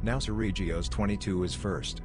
Now Sergio's 22 is first.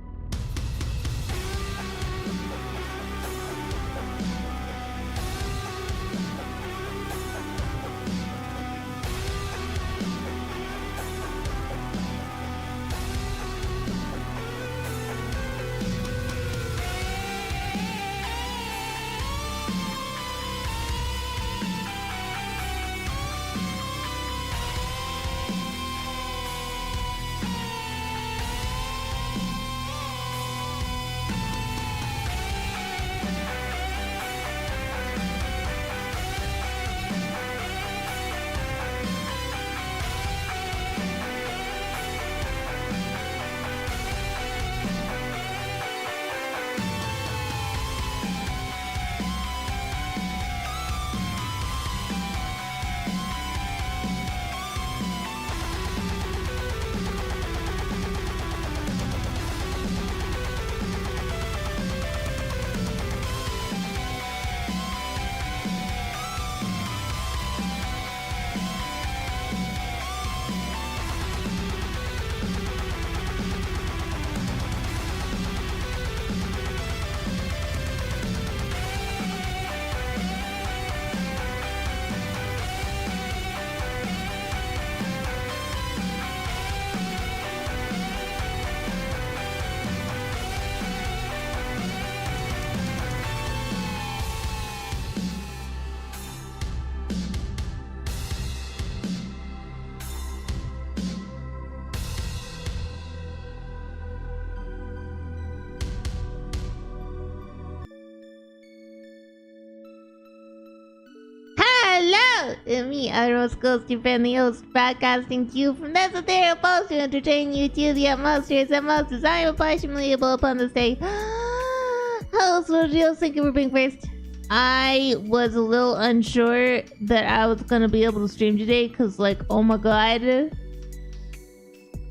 Hello! It's me, Iros Ghostie, friendly host, broadcasting to you from the ethereal post to entertain you to the utmost and most as I am passionately able upon this day. Hello, Sergio, thank you for being first. I was a little unsure that I was gonna be able to stream today, cause like, oh my god,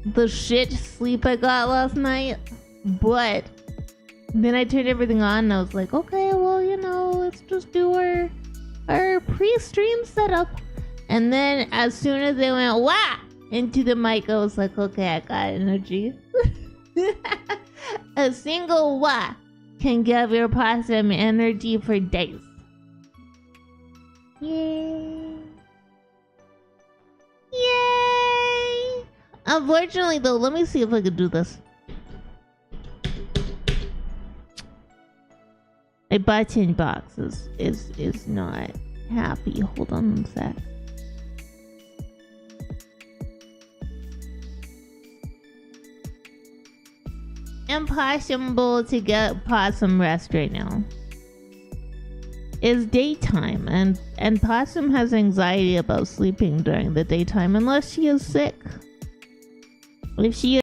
the shit sleep I got last night. But then I turned everything on and I was like, okay, well, you know, let's just do our pre-stream setup. And then as soon as they went wah into the mic, I was like, okay, I got energy. A single wah can give your possum energy for days. Yay. Yay. Unfortunately though, let me see if I can do this. My button box is not happy. Hold on one sec. Impossible to get possum rest right now. It's daytime and possum has anxiety about sleeping during the daytime unless she is sick. If she is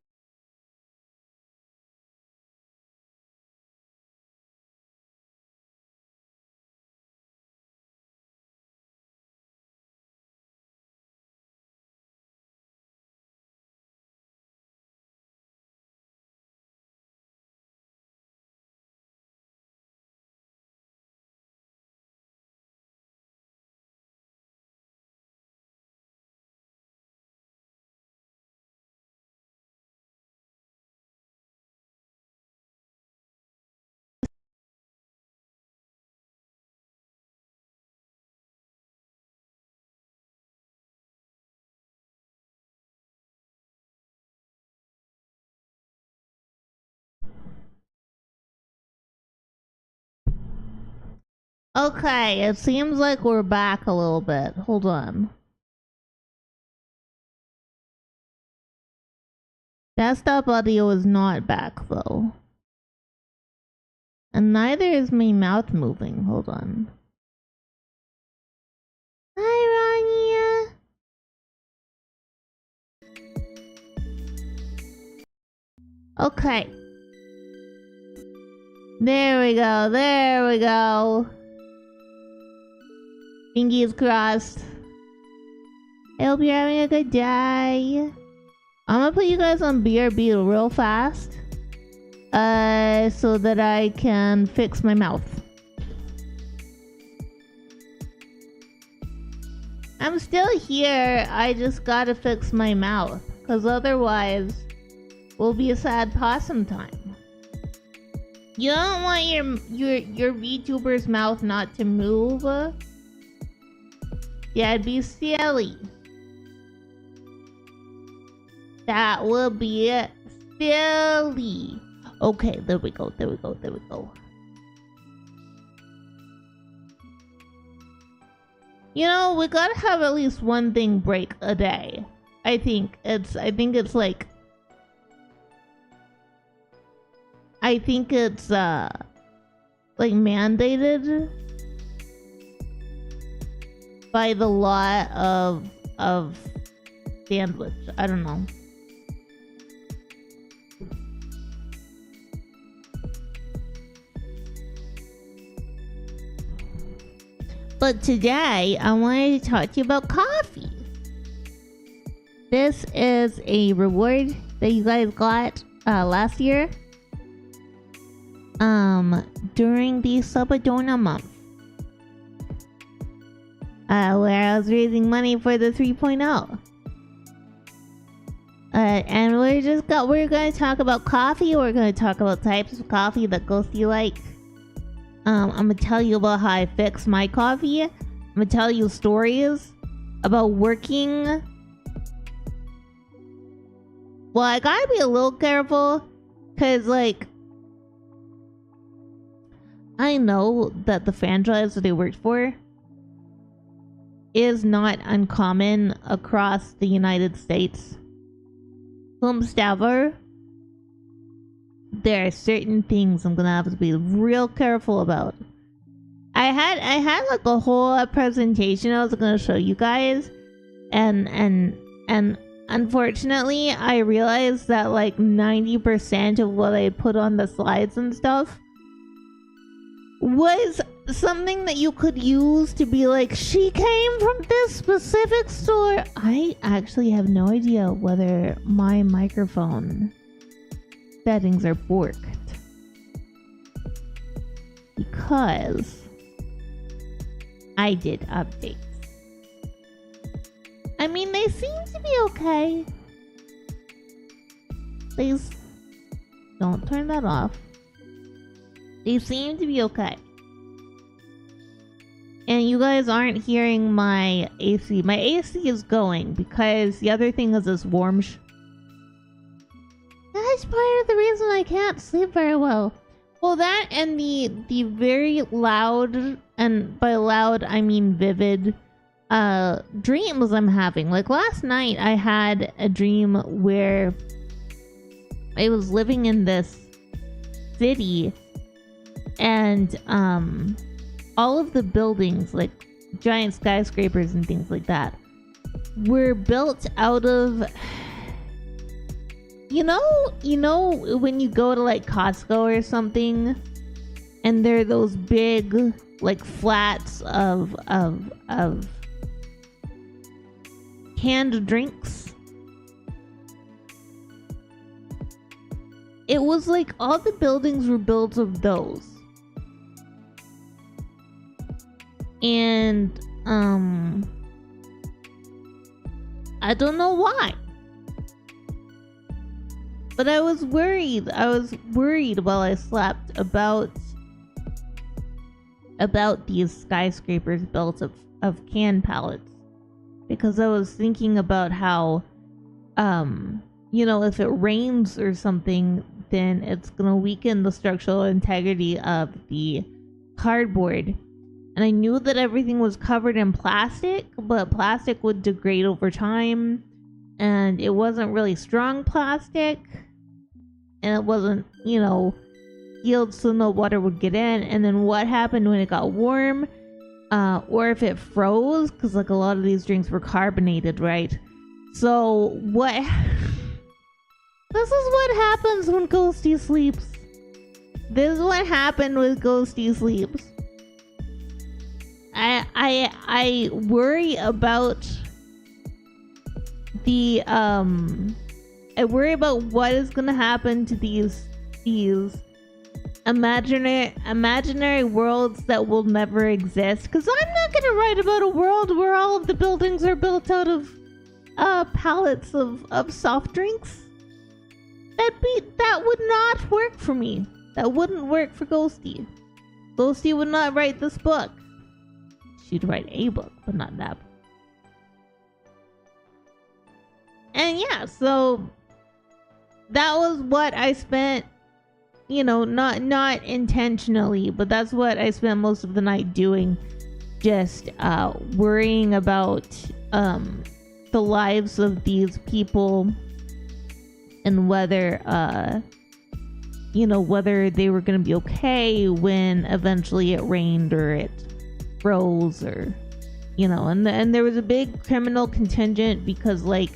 okay, it seems like we're back a little bit. Hold on. Desktop audio is not back though. And neither is my mouth moving. Hold on. Hi, Rania. Okay. There we go. There we go. Fingers crossed. I hope you're having a good day. I'm gonna put you guys on BRB real fast. So that I can fix my mouth. I'm still here. I just gotta fix my mouth. Cause otherwise, will be a sad possum time. You don't want your VTuber's mouth not to move? Yeah, it'd be silly. That would be silly. Okay, there we go. You know, we gotta have at least one thing break a day. I think it's like mandated by the law of sandwich. I don't know. But today, I wanted to talk to you about coffee. This is a reward that you guys got last year during the Sabadona month. Where I was raising money for the 3.0. And we're going to talk about coffee. We're going to talk about types of coffee that Ghostie like. I'm gonna tell you about how I fix my coffee. I'm gonna tell you stories about working. Well, I gotta be a little careful, cause like I know that the franchise that they worked for is not uncommon across the United States. However, there are certain things I'm gonna have to be real careful about. I had like a whole presentation I was gonna show you guys, and unfortunately I realized that like 90% of what I put on the slides and stuff was something that you could use to be like, she came from this specific store. I actually have no idea whether my microphone settings are borked, because I did updates. I mean, they seem to be okay. Please don't turn that off. They seem to be okay. And you guys aren't hearing my AC. My AC is going because the other thing is this warm that's part of the reason I can't sleep very well. Well, that and the very loud, and by loud I mean vivid, dreams I'm having. Like last night I had a dream where I was living in this city, and all of the buildings, like giant skyscrapers and things like that, were built out of, you know when you go to like Costco or something, and there are those big like flats of canned drinks. It was like all the buildings were built of those. And I don't know why, but I was worried while I slept about these skyscrapers built of can pallets, because I was thinking about how if it rains or something, then it's gonna weaken the structural integrity of the cardboard. And I knew that everything was covered in plastic, but plastic would degrade over time, and it wasn't really strong plastic, and it wasn't, sealed so no water would get in. And then what happened when it got warm, or if it froze, because like a lot of these drinks were carbonated, right? So what this is what happens when Ghostie sleeps. This is what happened with Ghostie sleeps. I worry about the I worry about what is gonna happen to these imaginary worlds that will never exist, because I'm not gonna write about a world where all of the buildings are built out of pallets of soft drinks. that would not work for me. That wouldn't work for Ghostie. Ghostie would not write this book. She'd write a book, but not that book. And yeah, so that was what I spent, you know, not intentionally, but that's what I spent most of the night doing. Just worrying about the lives of these people and whether you know, whether they were going to be okay when eventually it rained or it froze, or, you know, and there was a big criminal contingent because, like,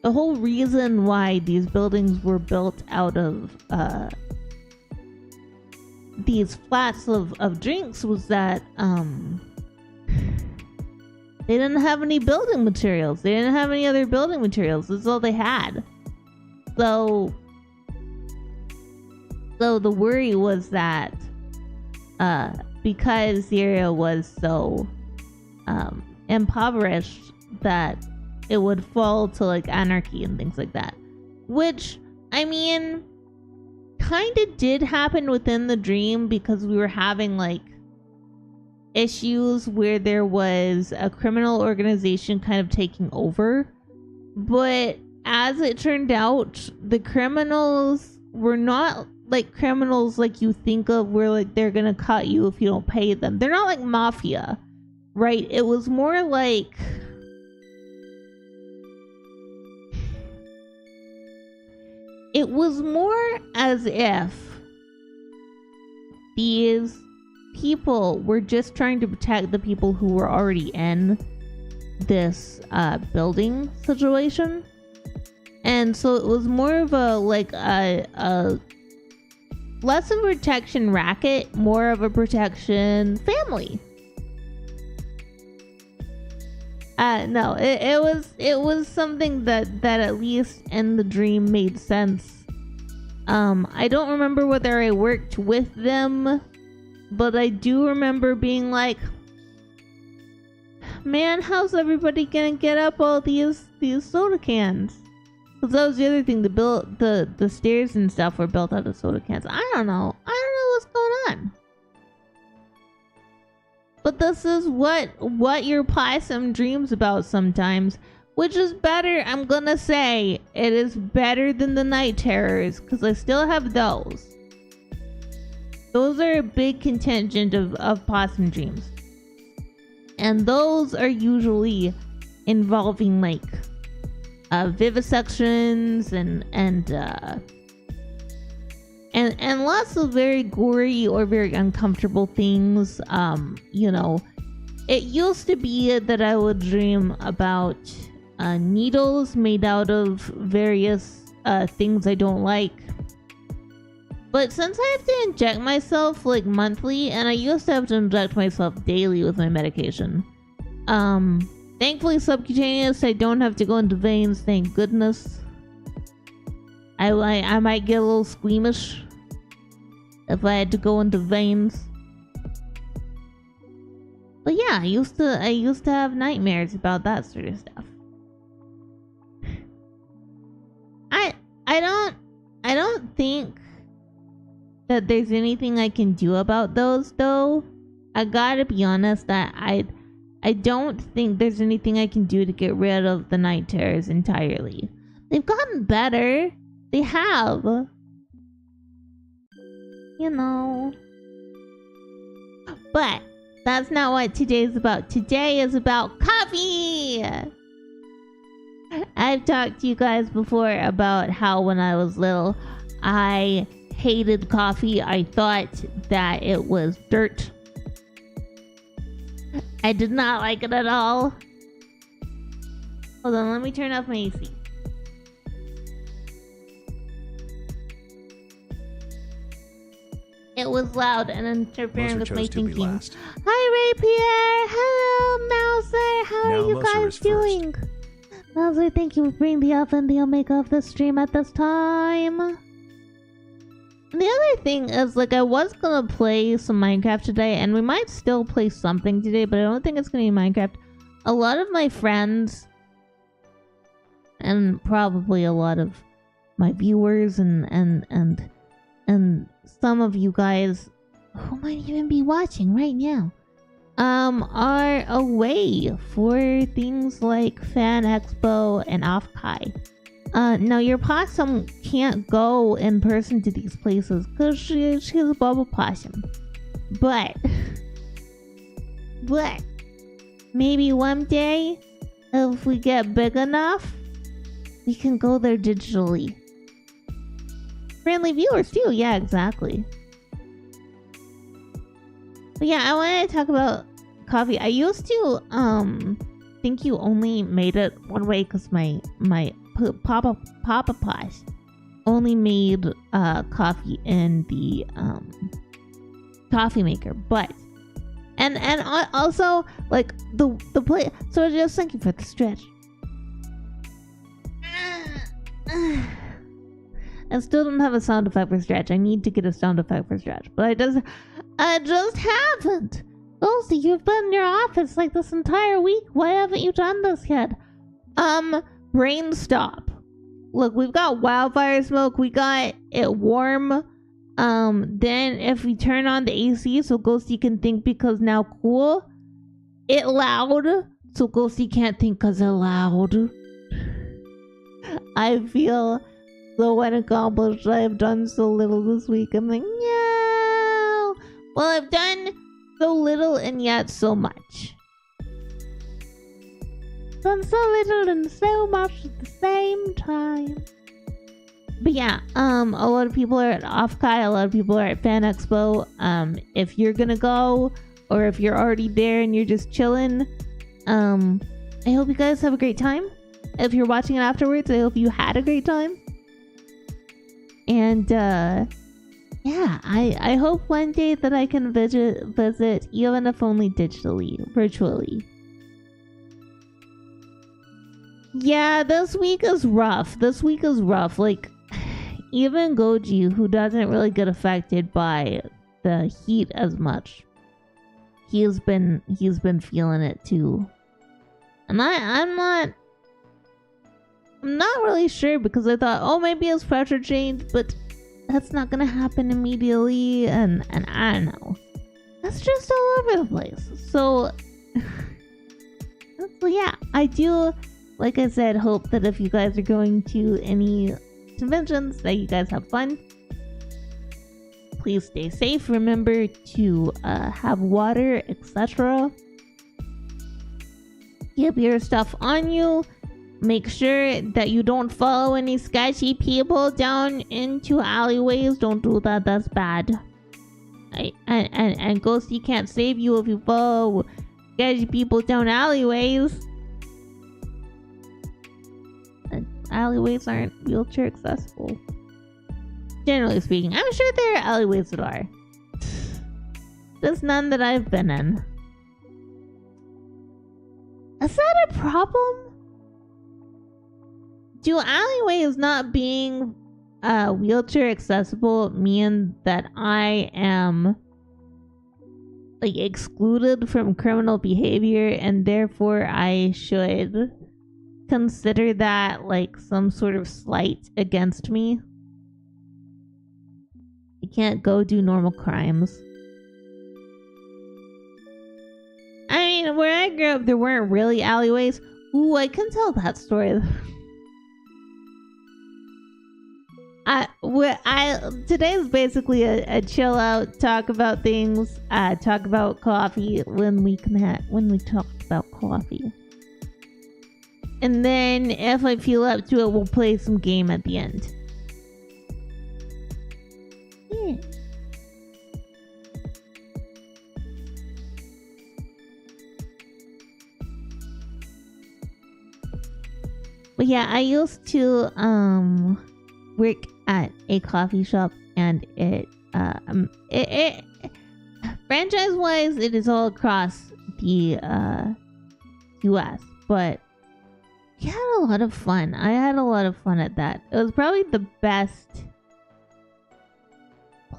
the whole reason why these buildings were built out of these flats of drinks was that they didn't have any building materials. They didn't have any other building materials. That's all they had. So the worry was that because the area was so impoverished, that it would fall to like anarchy and things like that. Which, I mean, kind of did happen within the dream, because we were having like issues where there was a criminal organization kind of taking over. But as it turned out, the criminals were not like criminals like you think of, where like they're gonna cut you if you don't pay them. They're not like mafia, right? It was more like, it was more as if these people were just trying to protect the people who were already in this building situation. And so it was more of a like a less of a protection racket, more of a protection family. No, it was something that at least in the dream made sense. I don't remember whether I worked with them, but I do remember being like, man, how's everybody gonna get up all these soda cans? Because that was the other thing. The stairs and stuff were built out of soda cans. I don't know what's going on. But this is what your possum dreams about sometimes, which is better. I'm gonna say it is better than the night terrors, because I still have those. Those are a big contingent of possum dreams, and those are usually involving like vivisections and lots of very gory or very uncomfortable things. You know, it used to be that I would dream about needles made out of various things I don't like. But since I have to inject myself like monthly, and I used to have to inject myself daily with my medication, thankfully subcutaneous, I don't have to go into veins, thank goodness. I might get a little squeamish if I had to go into veins. But yeah, I used to have nightmares about that sort of stuff. I don't think that there's anything I can do about those, though. I gotta be honest, that I don't think there's anything I can do to get rid of the night terrors entirely. They've gotten better. They have. You know. But that's not what today's about. Today is about coffee! I've talked to you guys before about how when I was little, I hated coffee. I thought that it was dirt. I did not like it at all. Hold on, let me turn off my AC. It was loud and interfering with my thinking. Hi, Rapier! Hello, Mouser! How are you guys doing? Mouser, thank you for bringing the oven. They'll make off the stream at this time. And the other thing is, like, I was gonna play some Minecraft today, and we might still play something today, but I don't think it's gonna be Minecraft. A lot of my friends, and probably a lot of my viewers and some of you guys who might even be watching right now are away for things like Fan Expo and Off-Kai. Now your possum can't go in person to these places because she's a bubble possum. But maybe one day, if we get big enough, we can go there digitally. Friendly viewers too, yeah, exactly. But yeah, I wanted to talk about coffee. I used to think you only made it one way because my Papa Posh only made coffee in the coffee maker, but and also like the play. So just thank you for the stretch. I still don't have a sound effect for stretch. I need to get a sound effect for stretch, but I just haven't. Ghostie, you've been in your office like this entire week. Why haven't you done this yet? Brain stop. Look, we've got wildfire smoke. We got it warm. Then if we turn on the AC so Ghostie can think because now cool, it loud so Ghostie can't think because it loud. I feel so unaccomplished. I've done so little this week. I'm like, no. Well, I've done so little and yet so much. Done so little and so much at the same time. But yeah, a lot of people are at Off-Kai, a lot of people are at Fan Expo. If you're gonna go, or if you're already there and you're just chilling, I hope you guys have a great time. If you're watching it afterwards, I hope you had a great time. And yeah, I hope one day that I can visit, even if only digitally, virtually. Yeah, this week is rough. Like, even Goji, who doesn't really get affected by the heat as much, he's been feeling it too. And I'm not really sure because I thought, oh, maybe it's pressure change, but that's not gonna happen immediately, and I don't know. That's just all over the place. So yeah, I do, like I said, hope that if you guys are going to any conventions that you guys have fun. Please stay safe. Remember to have water, etc. Keep your stuff on you. Make sure that you don't follow any sketchy people down into alleyways. Don't do that. That's bad. And Ghostie can't save you if you follow sketchy people down alleyways. And alleyways aren't wheelchair accessible. Generally speaking, I'm sure there are alleyways that are. There's none that I've been in. Is that a problem? Do alleyways not being wheelchair accessible mean that I am like excluded from criminal behavior and therefore I should consider that like some sort of slight against me? I can't go do normal crimes. I mean, where I grew up, there weren't really alleyways. Ooh, I can tell that story. Today's basically a chill out, talk about things, talk about coffee when we talk about coffee. And then if I feel up to it, we'll play some game at the end. Yeah. But yeah, I used to work at a coffee shop, and it franchise wise it is all across the US, but we had a lot of fun. I had a lot of fun at that. It was probably the best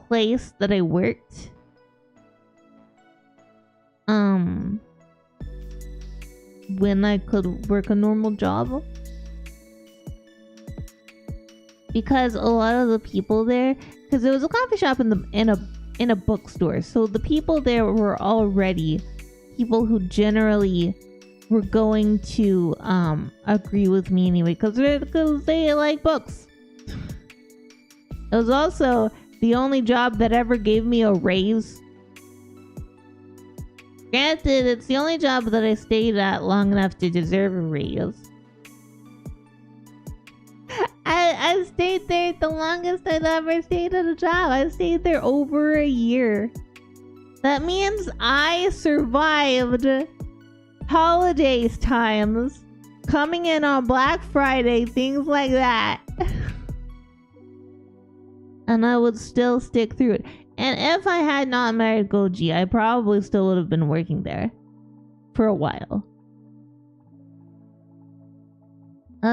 place that I worked. When I could work a normal job. because a lot of the people there, because it was a coffee shop in a bookstore, so the people there were already people who generally were going to agree with me anyway, because they like books. It was also the only job that ever gave me a raise. Granted, it's the only job that I stayed at long enough to deserve a raise. I stayed there the longest I'd ever stayed at a job. I stayed there over a year. That means I survived holidays times, coming in on Black Friday, things like that. And I would still stick through it. And if I had not married Goji, I probably still would have been working there for a while.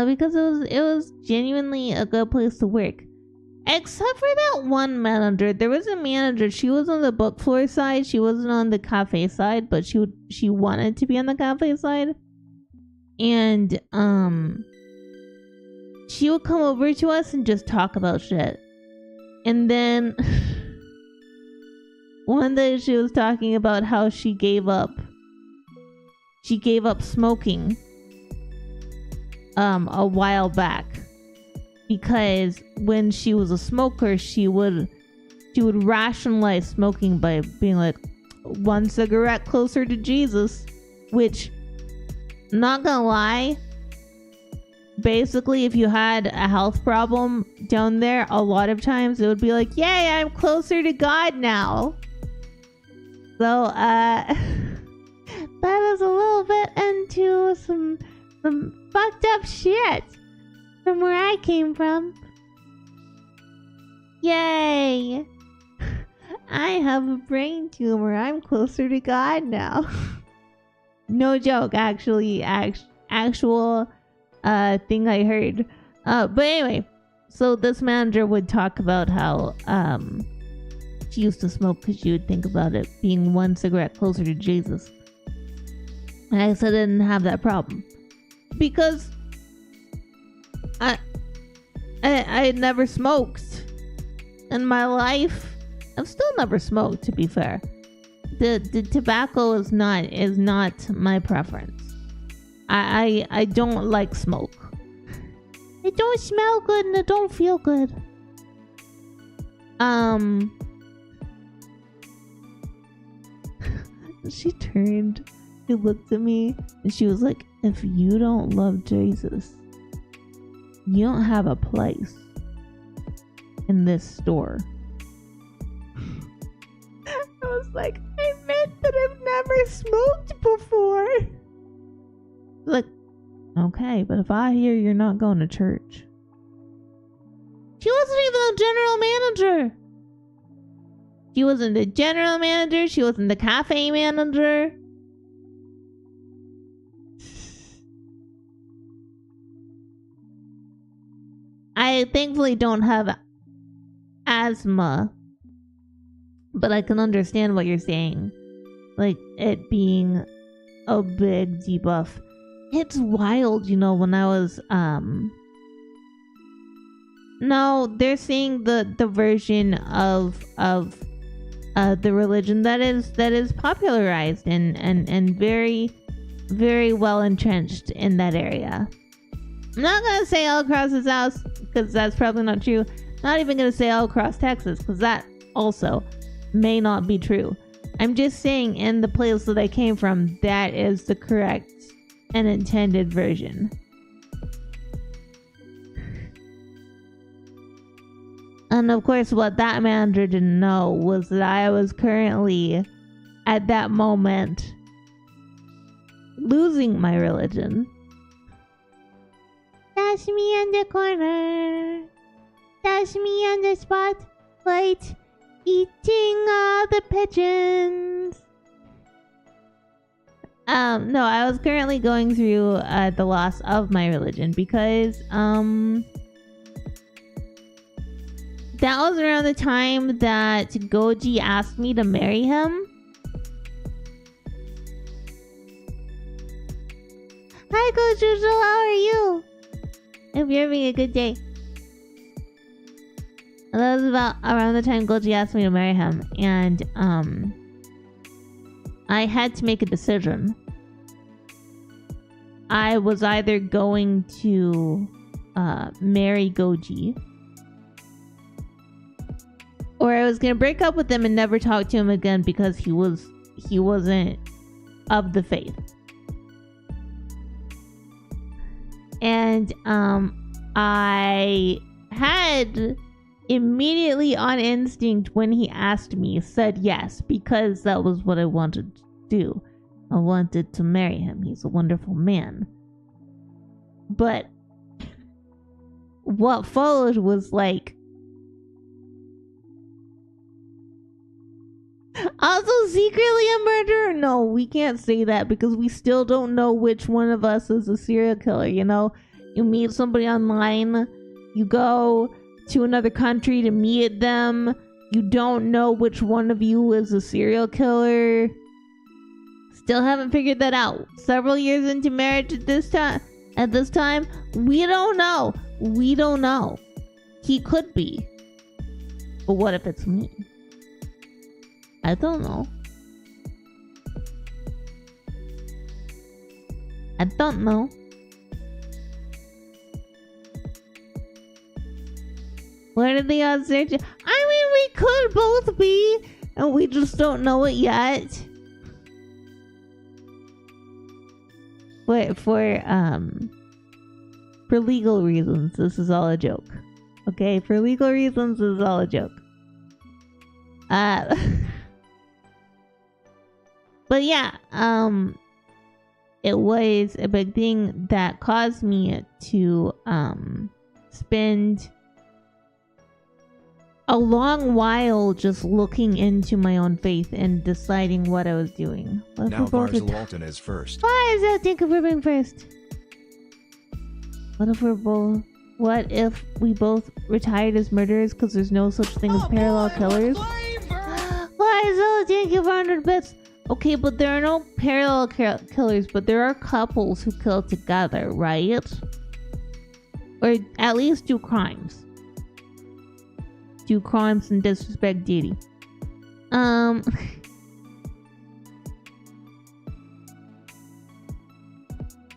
Because it was genuinely a good place to work. Except for that one manager. There was a manager. She was on the book floor side. She wasn't on the cafe side, but she wanted to be on the cafe side. And she would come over to us and just talk about shit. And then one day she was talking about how she gave up smoking a while back, because when she was a smoker, she would rationalize smoking by being like, one cigarette closer to Jesus, which, not gonna lie, basically if you had a health problem down there, a lot of times it would be like, yay, I'm closer to God now. So that is a little bit into some fucked up shit from where I came from. Yay! I have a brain tumor. I'm closer to God now. No joke, actually, actual thing I heard. But anyway, so this manager would talk about how she used to smoke because she would think about it being one cigarette closer to Jesus. And I said I didn't have that problem because I had never smoked in my life. I've still never smoked, to be fair. The tobacco is not my preference. I don't like smoke. It don't smell good and it don't feel good. She turned, she looked at me, and she was like, if you don't love Jesus, you don't have a place in this store. I was like, I meant that I've never smoked before. Like, okay, but if I hear you're not going to church. She wasn't even the general manager. She wasn't the general manager. She wasn't the cafe manager. I thankfully don't have asthma, but I can understand what you're saying. Like, it being a big debuff. It's wild, you know, when I was, no, they're saying the version of the religion that is popularized and very, very well entrenched in that area. I'm not gonna say all across the South, because that's probably not true. Not even gonna say all across Texas, because that also may not be true. I'm just saying, in the place that I came from, that is the correct and intended version. And of course, what that manager didn't know was that I was currently, at that moment, losing my religion. Dash me in the corner. Dash me on the spotlight. Eating all the pigeons. No, I was currently going through the loss of my religion because that was around the time that Goji asked me to marry him. Hi, Gojujo, how are you? Hope you're having a good day. That was about around the time Goji asked me to marry him, and I had to make a decision. I was either going to marry Goji, or I was gonna break up with him and never talk to him again because he wasn't of the faith. And I had immediately on instinct when he asked me said yes, because that was what I wanted to do. I wanted to marry him. He's a wonderful man. But what followed was like, also secretly a murderer? No, we can't say that because we still don't know which one of us is a serial killer, you know? You meet somebody online, you go to another country to meet them, you don't know which one of you is a serial killer. Still haven't figured that out. Several years into marriage at this time, we don't know. We don't know. He could be. But what if it's me? I don't know. I don't know. What are the odds there? I mean, we could both be, and we just don't know it yet. For legal reasons, this is all a joke. Okay, for legal reasons, this is all a joke. But yeah, it was a big thing that caused me to spend a long while just looking into my own faith and deciding what I was doing. Now Varzel Walton is first. Why is that? Think of her being first. What if we both retired as murderers because there's no such thing as parallel killers? Why is that? Thank you for 100 bits. Okay, but there are no parallel killers, but there are couples who kill together, right? Or at least do crimes. Do crimes and disrespect deity.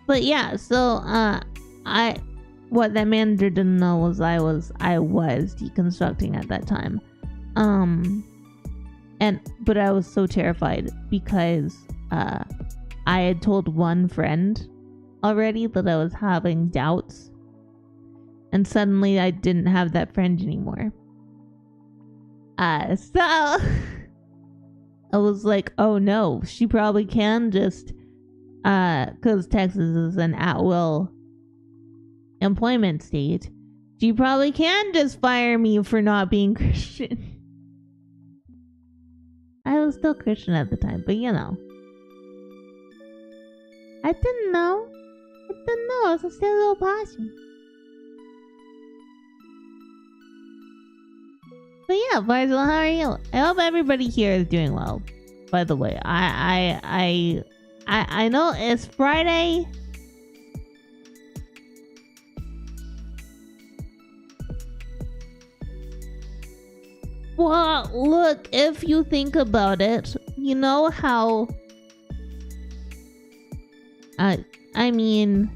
But yeah, so what that manager didn't know was I was deconstructing at that time. But I was so terrified because I had told one friend already that I was having doubts, and suddenly I didn't have that friend anymore. So I was like, oh no, she probably can just, cause Texas is an at-will employment state, she probably can just fire me for not being Christian. I was still Christian at the time, but you know. I didn't know. I was still a little possum. But yeah, Varzel, how are you? I hope everybody here is doing well. By the way, I know it's Friday. Well, look, if you think about it, you know how I mean,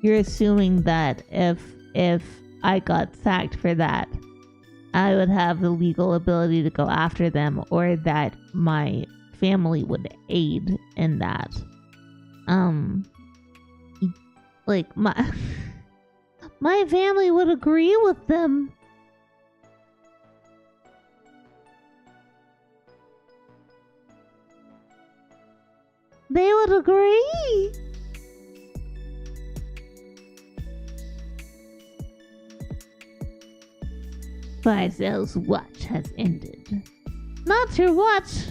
you're assuming that if I got sacked for that, I would have the legal ability to go after them, or that my family would aid in that. Like my family would agree with them. They would agree. Varzel's watch has ended. Not your watch.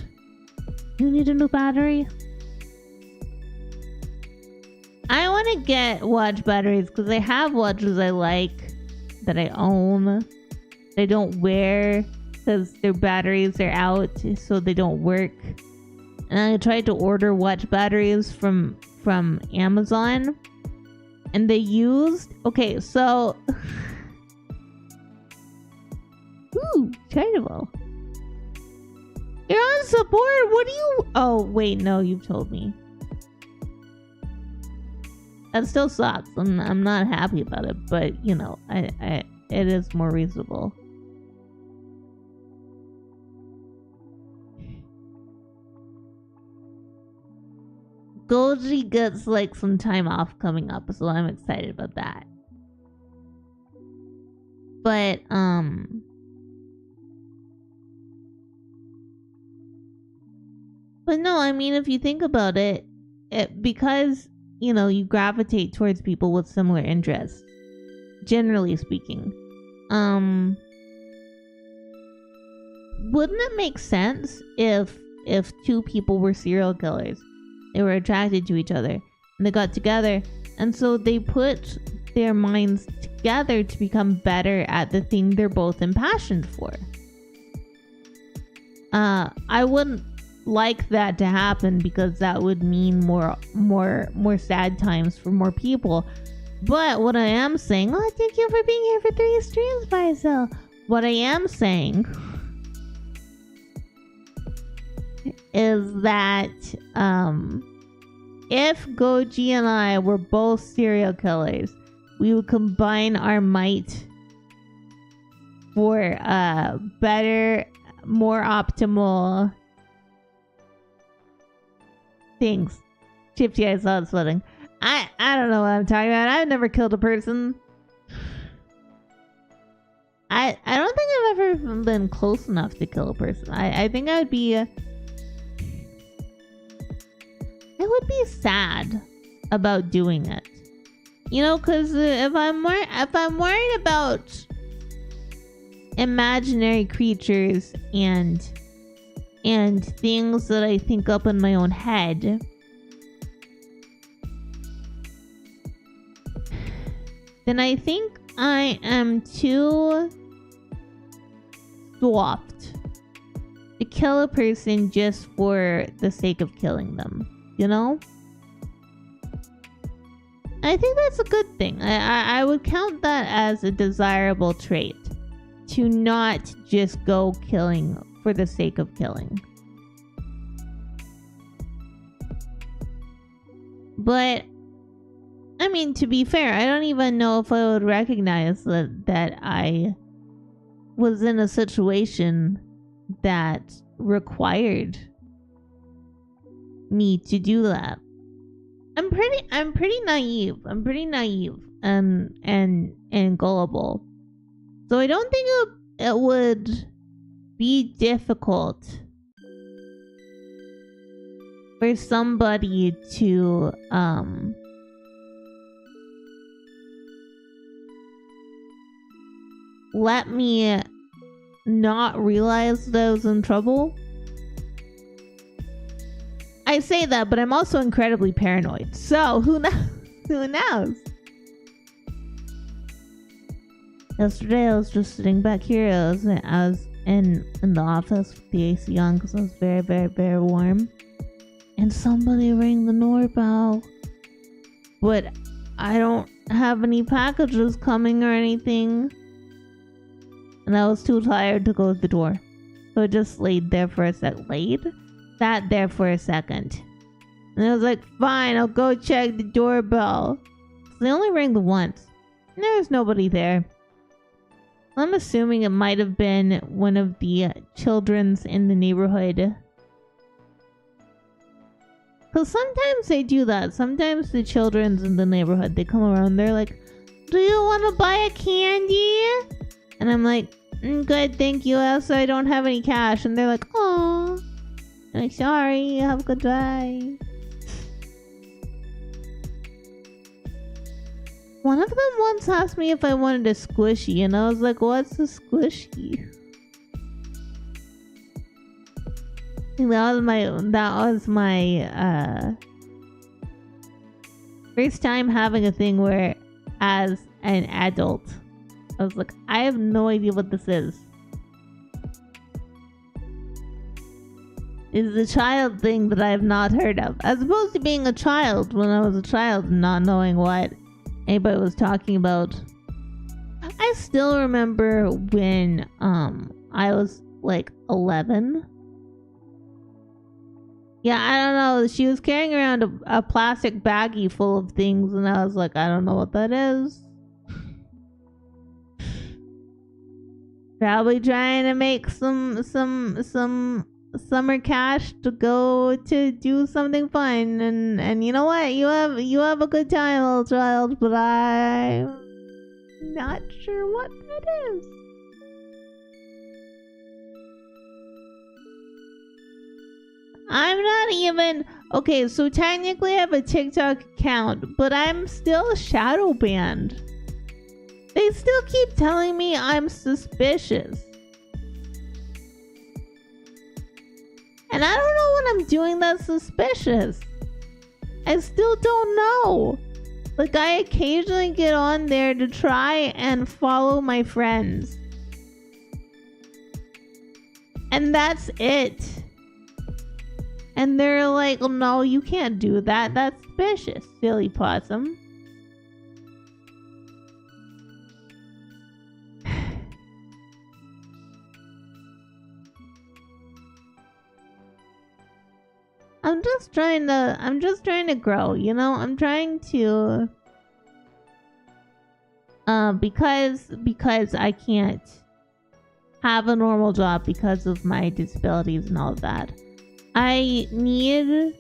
You need a new battery. I want to get watch batteries because I have watches I like that I own. That I don't wear because their batteries are out, so they don't work. And I tried to order watch batteries from Amazon, and they used... Okay, so... charitable. You're on support. What do you? Oh wait, no, you've told me. That still sucks. I'm not happy about it, but you know, it is more reasonable. Goji gets like some time off coming up, so I'm excited about that. But no, I mean, if you think about it, because you know you gravitate towards people with similar interests, generally speaking, wouldn't it make sense if two people were serial killers? They were attracted to each other and they got together, and so they put their minds together to become better at the thing they're both impassioned for. I wouldn't like that to happen because that would mean more sad times for more people. But what I am saying, oh, thank you for being here for 3 streams by yourself. What I am saying is that if Goji and I were both serial killers, we would combine our might for better, more optimal things. Chipsy, I saw it sweating. I don't know what I'm talking about. I've never killed a person. I don't think I've ever been close enough to kill a person. I think I would be sad about doing it. You know, because if I'm worried about imaginary creatures and things that I think up in my own head, then I think I am too soft to kill a person just for the sake of killing them, you know? I think that's a good thing. I would count that as a desirable trait, to not just go killing for the sake of killing. But I mean, to be fair, I don't even know if I would recognize that I was in a situation that required me to do that. I'm pretty naive. I'm pretty naive and gullible. So I don't think it would be difficult for somebody to let me not realize that I was in trouble. I say that, but I'm also incredibly paranoid. So who knows? Who knows? Yesterday I was just sitting back here. I was in the office with the AC on because it was very, very, very warm. And somebody rang the doorbell. But I don't have any packages coming or anything. And I was too tired to go to the door. So I just sat there for a second. And I was like, fine, I'll go check the doorbell. So they only rang the once. And there was nobody there. I'm assuming it might have been one of the children's in the neighborhood. Because sometimes they do that. Sometimes the children's in the neighborhood, they come around, they're like, do you want to buy a candy? And I'm like, good, thank you. Also, I don't have any cash. And they're like, oh, like, sorry, have a good day. One of them once asked me if I wanted a squishy, and I was like, what's a squishy? I think that was my first time having a thing where, as an adult, I was like, I have no idea what this is. It's a child thing that I have not heard of. As opposed to being a child when I was a child and not knowing what anybody was talking about. I still remember when I was like 11. Yeah, I don't know. She was carrying around a plastic baggie full of things, and I was like, I don't know what that is. Probably trying to make some summer cash to go to do something fun, and you know what? You have a good time, little child, but I'm not sure what that is. I'm not even okay. So technically, I have a TikTok account, but I'm still shadow banned. They still keep telling me I'm suspicious. And I don't know what I'm doing that's suspicious. I still don't know. Like, I occasionally get on there to try and follow my friends. And that's it. And they're like, oh, no, you can't do that. That's suspicious, silly possum. I'm just trying to grow, you know? I'm trying to because I can't have a normal job because of my disabilities and all of that. I need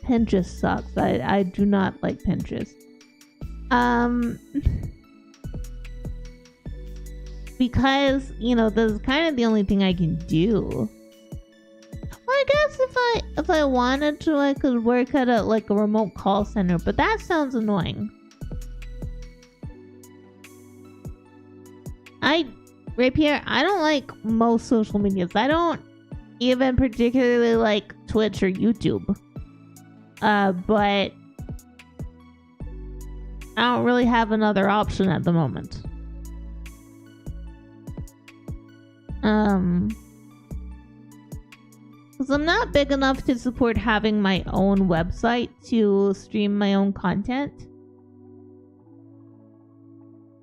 Pinterest sucks. I do not like Pinterest. Because, you know, this is kind of the only thing I can do. Well, I guess if I wanted to, I could work at a remote call center, but that sounds annoying. Rapier, I don't like most social medias. I don't even particularly like Twitch or YouTube. But I don't really have another option at the moment. Because I'm not big enough to support having my own website to stream my own content.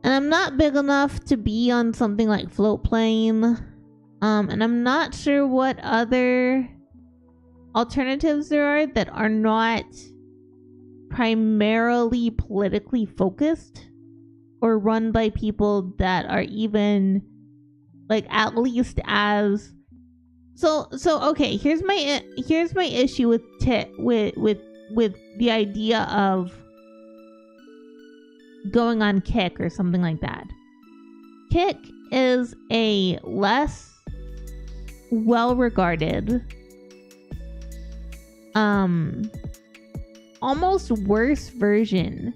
And I'm not big enough to be on something like Floatplane. And I'm not sure what other alternatives there are that are not primarily politically focused or run by people that are even like at least as so okay, here's my issue with the idea of going on Kick or something like that. Kick is a less well-regarded, almost worse version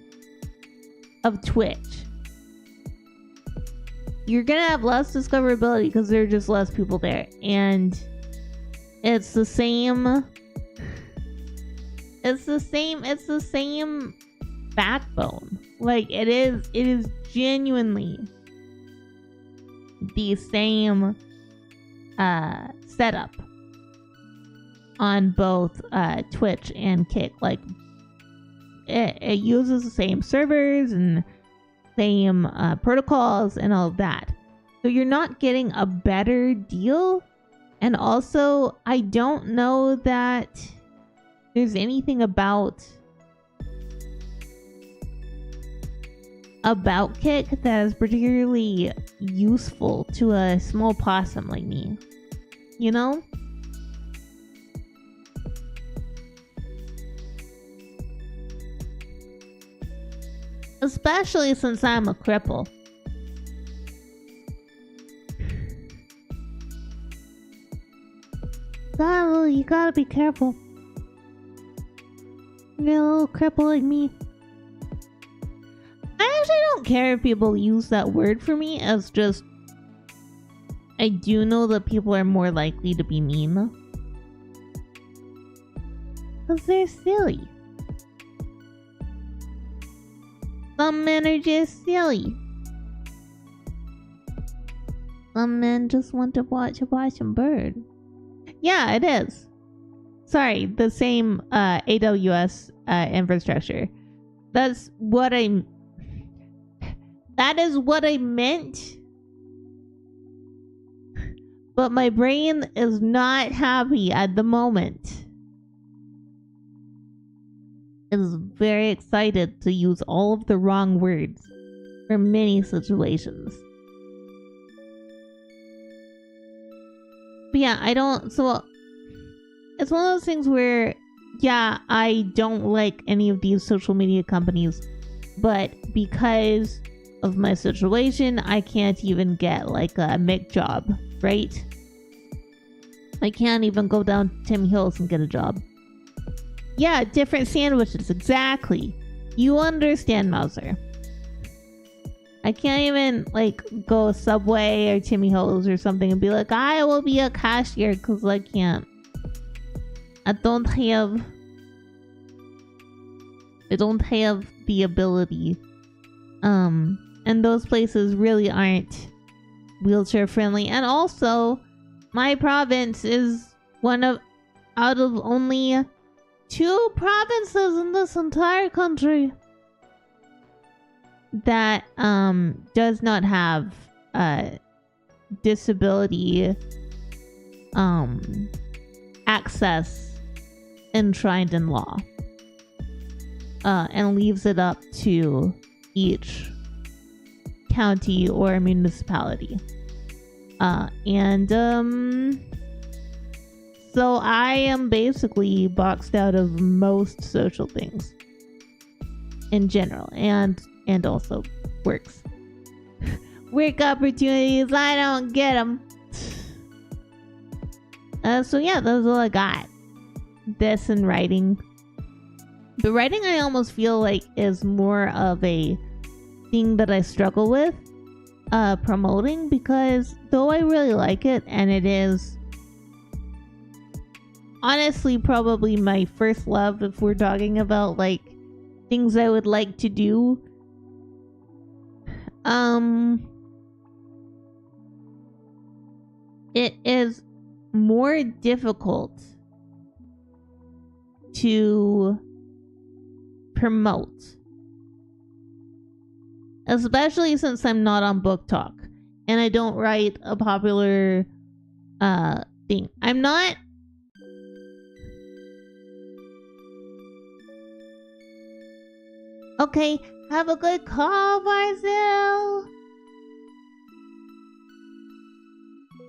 of Twitch. You're gonna have less discoverability because there are just less people there, and it's the same backbone. Like, it is genuinely the same setup on both Twitch and Kick. Like, it uses the same servers and same protocols and all of that. So you're not getting a better deal. And also, I don't know that there's anything about Kick that is particularly useful to a small possum like me. You know? Especially since I'm a cripple. You gotta be careful. You're a little cripple like me. I actually don't care if people use that word for me, as just I do know that people are more likely to be mean. Because they're silly. Some men are just silly. Some men just want to watch a possum bird. Yeah, it is. Sorry, the same AWS infrastructure. That is what I meant. But my brain is not happy at the moment. It is very excited to use all of the wrong words for many situations. But yeah, I don't... So, it's one of those things where, yeah, I don't like any of these social media companies. But because of my situation, I can't even get like a Mick job, right? I can't even go down to Tim Hills and get a job. Yeah, different sandwiches, exactly. You understand, Mouser. I can't even like go Subway or Timmy Hills or something and be like, I will be a cashier, because I can't. I don't have the ability. And those places really aren't wheelchair friendly. And also, my province is one of out of only 2 provinces in this entire country that does not have disability access enshrined in law, and leaves it up to each county or municipality. So I am basically boxed out of most social things in general, and also works. Work opportunities, I don't get them. So yeah, that's all I got. This and writing. But writing, I almost feel like, is more of a thing that I struggle with promoting, because though I really like it, and it is honestly probably my first love if we're talking about like things I would like to do, it is more difficult to promote, especially since I'm not on Book Talk and I don't write a popular thing. I'm not. Okay, have a good call, Barzil.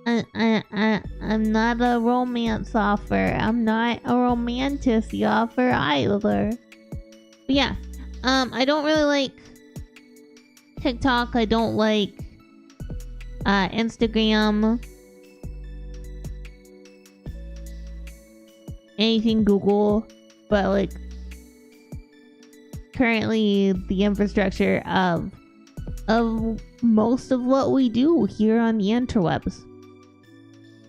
I'm not a romance offer. I'm not a romantic offer either. But yeah, I don't really like TikTok. I don't like Instagram. Anything Google. But like, currently the infrastructure of most of what we do here on the interwebs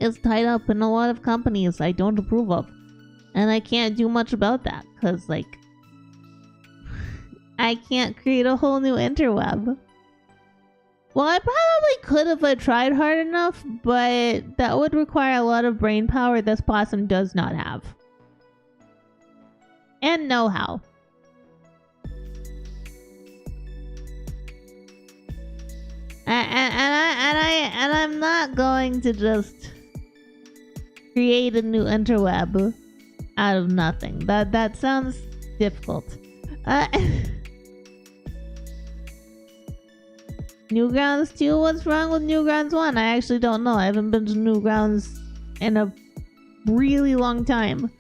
is tied up in a lot of companies I don't approve of, and I can't do much about that because like I can't create a whole new interweb. Well, I probably could if I tried hard enough, but that would require a lot of brain power this possum does not have, and know-how. And I'm not going to just create a new interweb out of nothing. That sounds difficult. Newgrounds 2? What's wrong with Newgrounds 1? I actually don't know. I haven't been to Newgrounds in a really long time.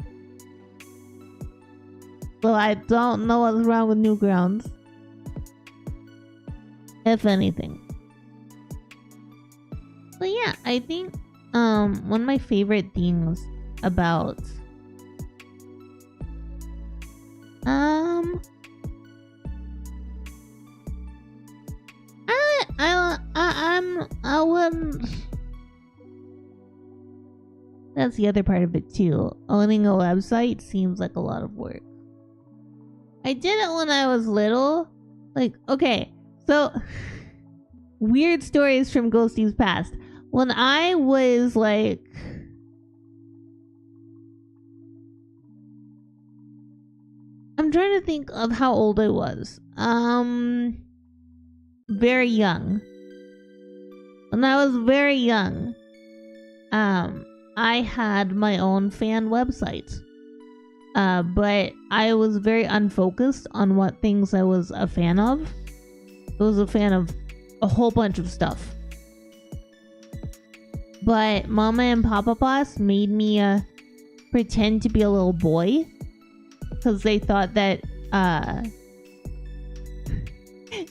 So I don't know what's wrong with Newgrounds, if anything. So yeah, I think one of my favorite things about I wouldn't. That's the other part of it too. Owning a website seems like a lot of work. I did it when I was little. Like, okay, so weird stories from Ghostie's past. When I was like, I'm trying to think of how old I was. Very young. When I was very young, I had my own fan website. But I was very unfocused on what things I was a fan of. I was a fan of a whole bunch of stuff. But Mama and Papa Boss made me pretend to be a little boy. Because they thought that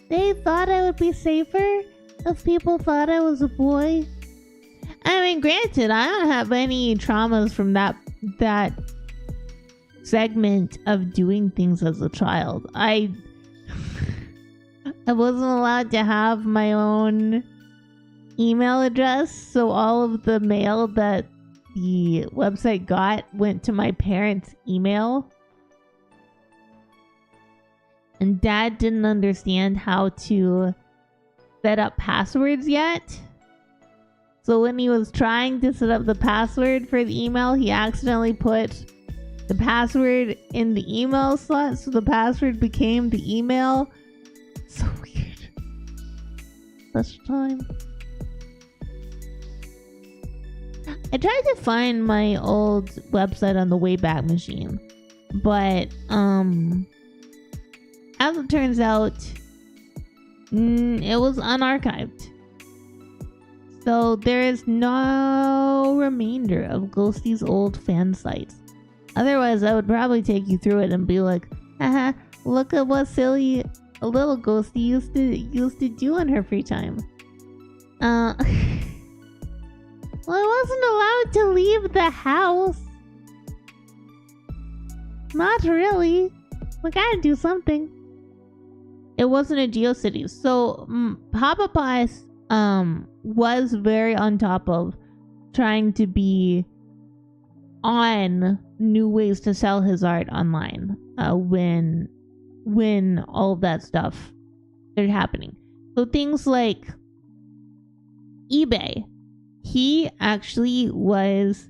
they thought I would be safer if people thought I was a boy. I mean, granted, I don't have any traumas from that segment of doing things as a child. I wasn't allowed to have my own email address, so all of the mail that the website got went to my parents' email. And Dad didn't understand how to set up passwords yet. So when he was trying to set up the password for the email, he accidentally put the password in the email slot, so the password became the email. So weird. Such time. I tried to find my old website on the Wayback Machine, but as it turns out, it was unarchived. So there is no remainder of Ghostie's old fan sites. Otherwise, I would probably take you through it and be like, haha, look at what silly a little Ghostie used to do in her free time. Well, I wasn't allowed to leave the house. Not really. We gotta do something. It wasn't a GeoCities. So, Papa Pies was very on top of trying to be on new ways to sell his art online when all of that stuff started happening. So things like eBay. He actually was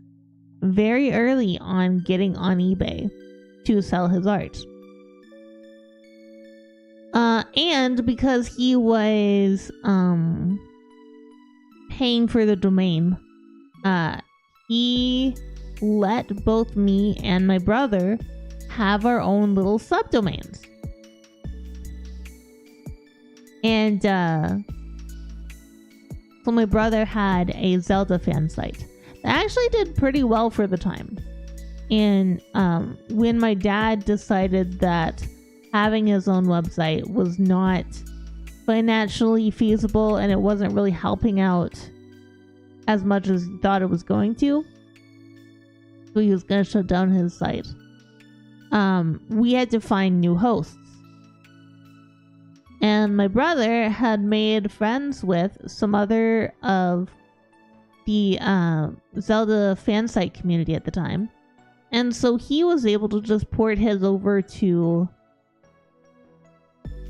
very early on getting on eBay to sell his art. And because he was paying for the domain, he let both me and my brother have our own little subdomains. And so my brother had a Zelda fan site that actually did pretty well for the time. And when my dad decided that having his own website was not financially feasible and it wasn't really helping out as much as he thought it was going to, so he was going to shut down his site, we had to find new hosts. And my brother had made friends with some other of the Zelda fan site community at the time. And so he was able to just port his over to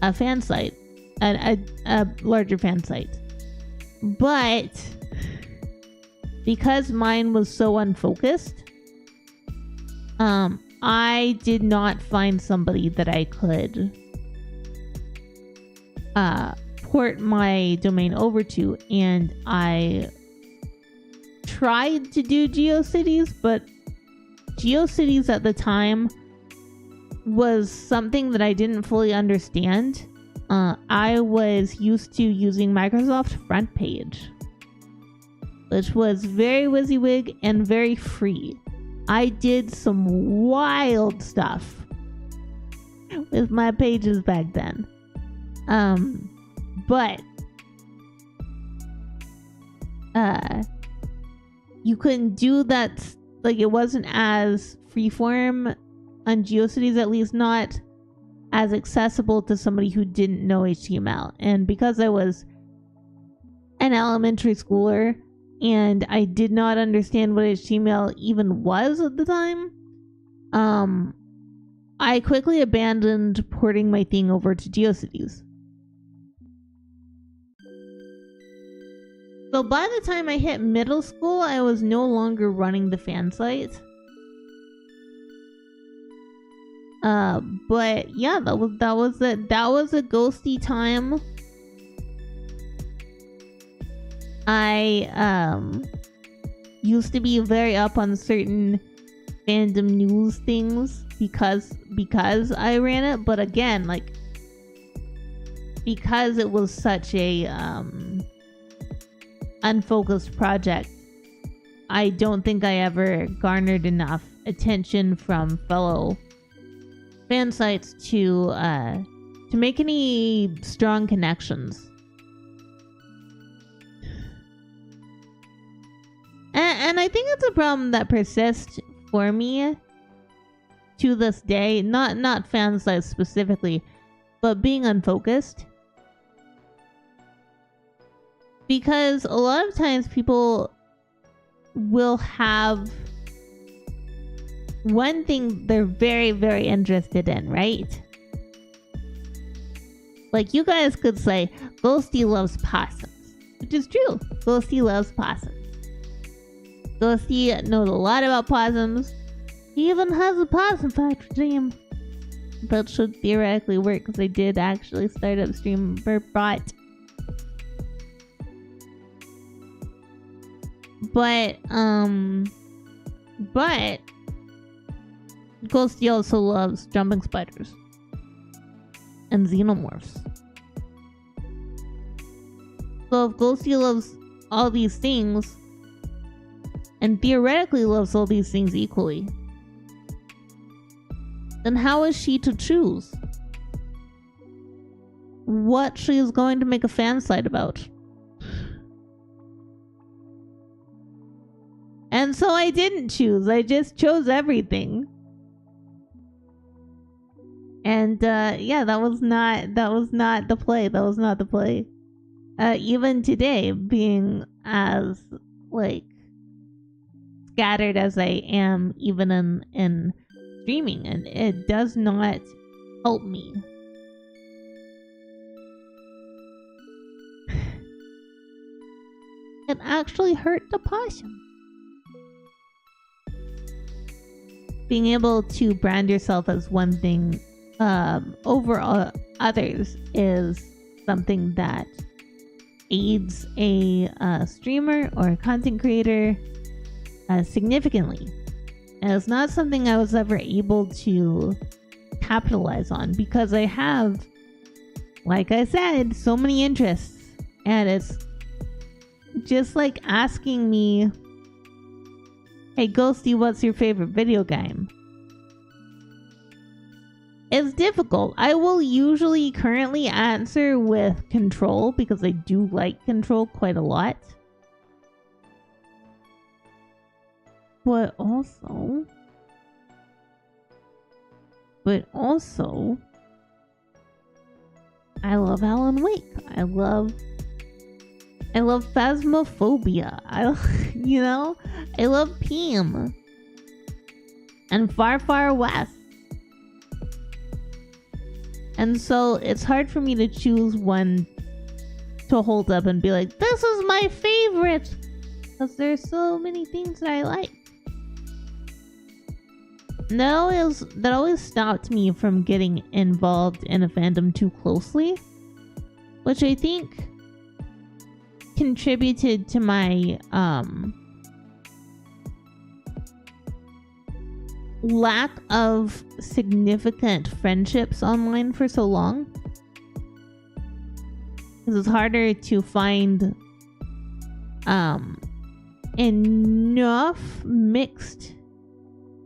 a fan site, a larger fan site. But because mine was so unfocused, I did not find somebody that I could port my domain over to, and I tried to do GeoCities, but GeoCities at the time was something that I didn't fully understand. I was used to using Microsoft Front Page, which was very WYSIWYG and very free. I did some wild stuff with my pages back then. But you couldn't do that. Like, it wasn't as freeform on GeoCities, at least not as accessible to somebody who didn't know HTML. And because I was an elementary schooler and I did not understand what HTML even was at the time, I quickly abandoned porting my thing over to GeoCities. So by the time I hit middle school, I was no longer running the fan site. But yeah, that was a Ghostie time. used to be very up on certain fandom news things because I ran it, but again, like, because it was such a unfocused project, I don't think I ever garnered enough attention from fellow fan sites to make any strong connections. And I think it's a problem that persists for me to this day. Not fan sites specifically, but being unfocused. Because a lot of times people will have one thing they're very, very interested in, right? Like, you guys could say, Ghostie loves possums, which is true. Ghostie loves possums. Ghostie knows a lot about possums. He even has a possum factory stream. That should theoretically work because I did actually start up stream bot. But Ghostie also loves jumping spiders and xenomorphs. So if Ghostie loves all these things, and theoretically loves all these things equally, then how is she to choose what she is going to make a fan site about? And so I didn't choose. I just chose everything. And yeah, that was not the play. That was not the play. Even today, being as like scattered as I am, even in streaming, and it does not help me. It actually hurt the possum. Being able to brand yourself as one thing over others is something that aids a streamer or a content creator significantly. And it's not something I was ever able to capitalize on because I have, like I said, so many interests. And it's just like asking me, hey Ghostie, what's your favorite video game? It's difficult. I will usually currently answer with Control because I do like Control quite a lot. But also, I love Alan Wake. I love Phasmophobia. I love Pim and Far Far West. And so it's hard for me to choose one to hold up and be like, this is my favorite, because there's so many things that I like. That always stopped me from getting involved in a fandom too closely, which I think contributed to my lack of significant friendships online for so long. Because it's harder to find enough mixed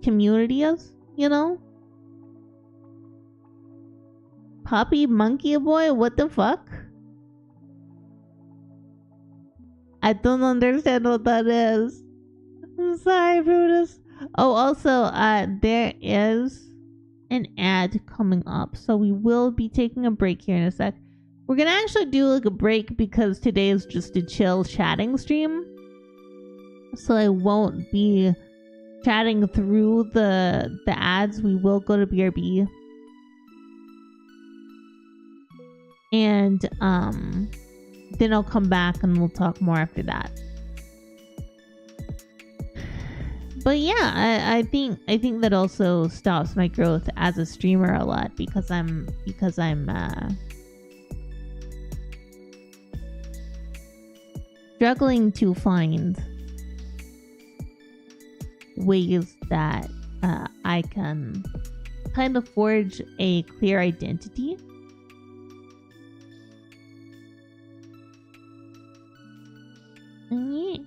communities, Puppy Monkey Boy, what the fuck? I don't understand what that is. I'm sorry, Brutus. Oh, also, there is an ad coming up, so we will be taking a break here in a sec. We're gonna actually do like a break because today is just a chill chatting stream, so I won't be chatting through the ads. We will go to BRB, and then I'll come back and we'll talk more after that. But yeah, I think that also stops my growth as a streamer a lot because I'm struggling to find ways that I can kind of forge a clear identity. Yeah.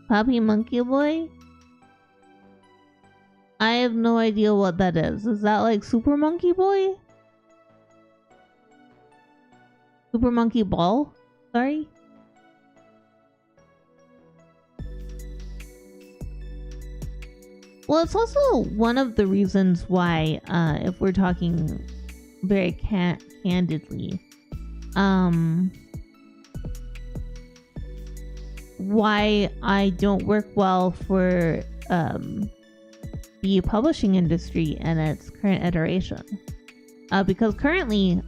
Puppy Monkey Boy? I have no idea what that is. Is that like Super Monkey Boy? Super Monkey Ball? Sorry? Well, it's also one of the reasons why, if we're talking very candidly, why I don't work well for the publishing industry and its current iteration. Because currently,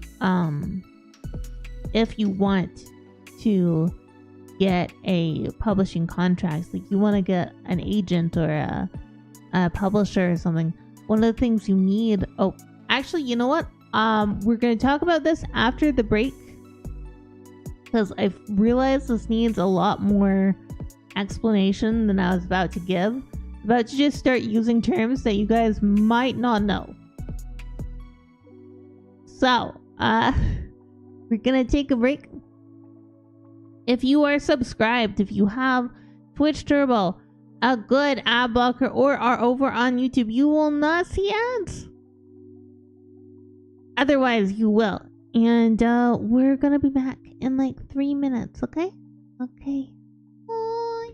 if you want to get a publishing contract, like you want to get an agent or a publisher or something, one of the things you need... Oh, actually, you know what? We're going to talk about this after the break, because I've realized this needs a lot more explanation than I was about to give. I'm about to just start using terms that you guys might not know. So, we're going to take a break. If you are subscribed, if you have Twitch Turbo, a good ad blocker, or are over on YouTube, you will not see ads. Otherwise, you will. And we're gonna be back in like 3 minutes, okay? Okay. Bye.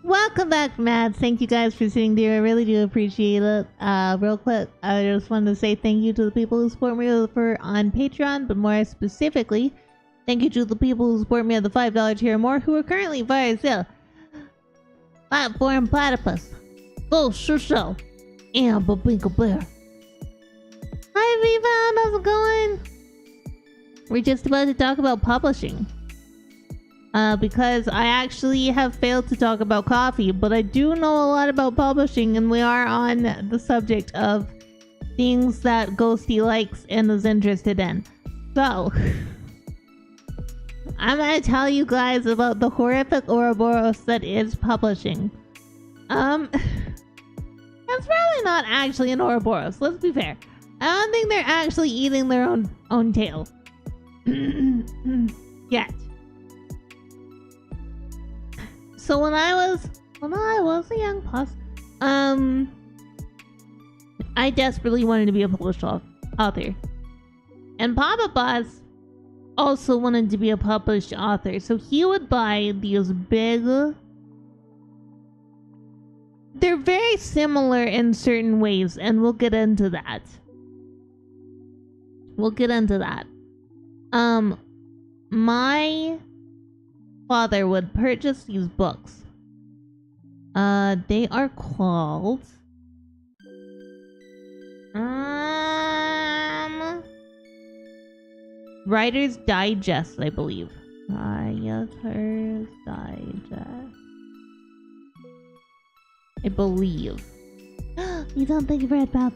Welcome back, Mads. Thank you guys for sitting there. I really do appreciate it. Real quick, I just wanted to say thank you to the people who support me on Patreon, but more specifically, thank you to the people who support me at the $5 tier or more who are currently via sale. Platform Platypus, Ghost Shusho, and Babinka Bear. Hi, Viva. How's it going? We're just about to talk about publishing. Because I actually have failed to talk about coffee, but I do know a lot about publishing, and we are on the subject of things that Ghostie likes and is interested in. So, I'm gonna tell you guys about the horrific Ouroboros that is publishing. That's probably not actually an Ouroboros, let's be fair. I don't think they're actually eating their own tail. Yet. So when I was a young puss, I desperately wanted to be a published author. And Papa Boss also wanted to be a published author. So he would buy these big... They're very similar in certain ways, and we'll get into that. My father would purchase these books. They are called Writer's Digest, I believe. Writer's Digest. I believe. You don't think you've read about?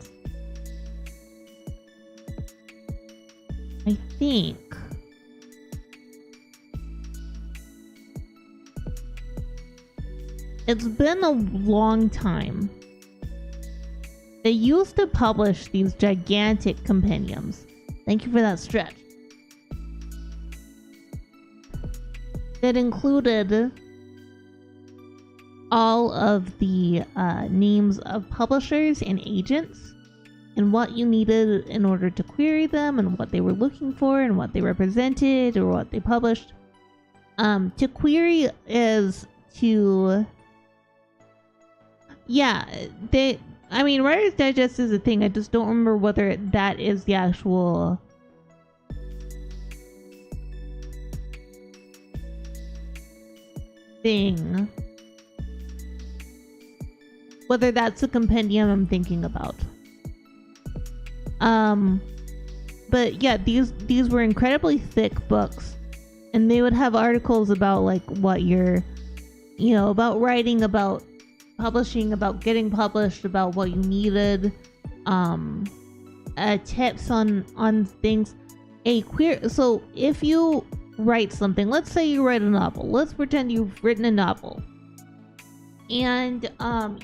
I think. It's been a long time. They used to publish these gigantic compendiums. Thank you for that stretch. That included all of the names of publishers and agents and what you needed in order to query them and what they were looking for and what they represented or what they published. To query is to... Yeah, Writer's Digest is a thing. I just don't remember whether that is the actual... thing. Whether that's the compendium I'm thinking about. But yeah, these were incredibly thick books. And they would have articles about like what you're... about writing, about publishing, about getting published, about what you needed, tips on things. So if you write something, let's say you write a novel, let's pretend you've written a novel, and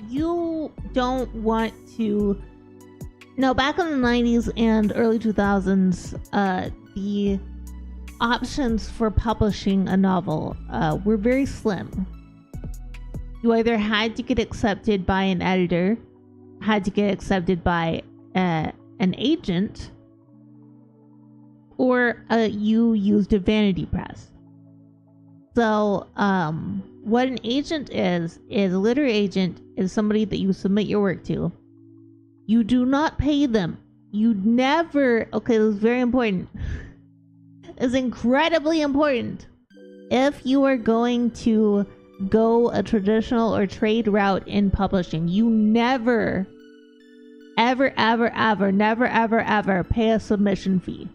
you don't want to... Now, back in the 90s and early 2000s, the options for publishing a novel were very slim. You either had to get accepted by an editor, had to get accepted by an agent, or you used a vanity press. So, what an agent is a literary agent is somebody that you submit your work to. You do not pay them. You never... Okay, this is very important. It's incredibly important. If you are going to go a traditional or trade route in publishing, you never, ever pay a submission fee.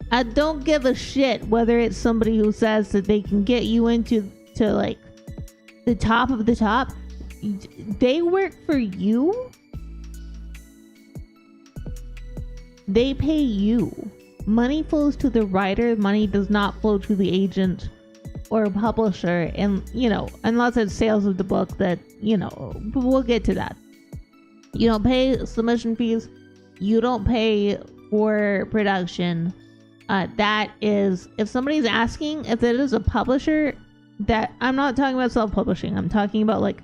I don't give a shit whether it's somebody who says that they can get you into like the top of the top. They work for you. They pay you. Money flows to the writer. Money does not flow to the agent or a publisher, and unless it's sales of the book, that but we'll get to that. You don't pay submission fees, you don't pay for production. That is, if somebody's asking if it is a publisher, that I'm not talking about self-publishing, I'm talking about like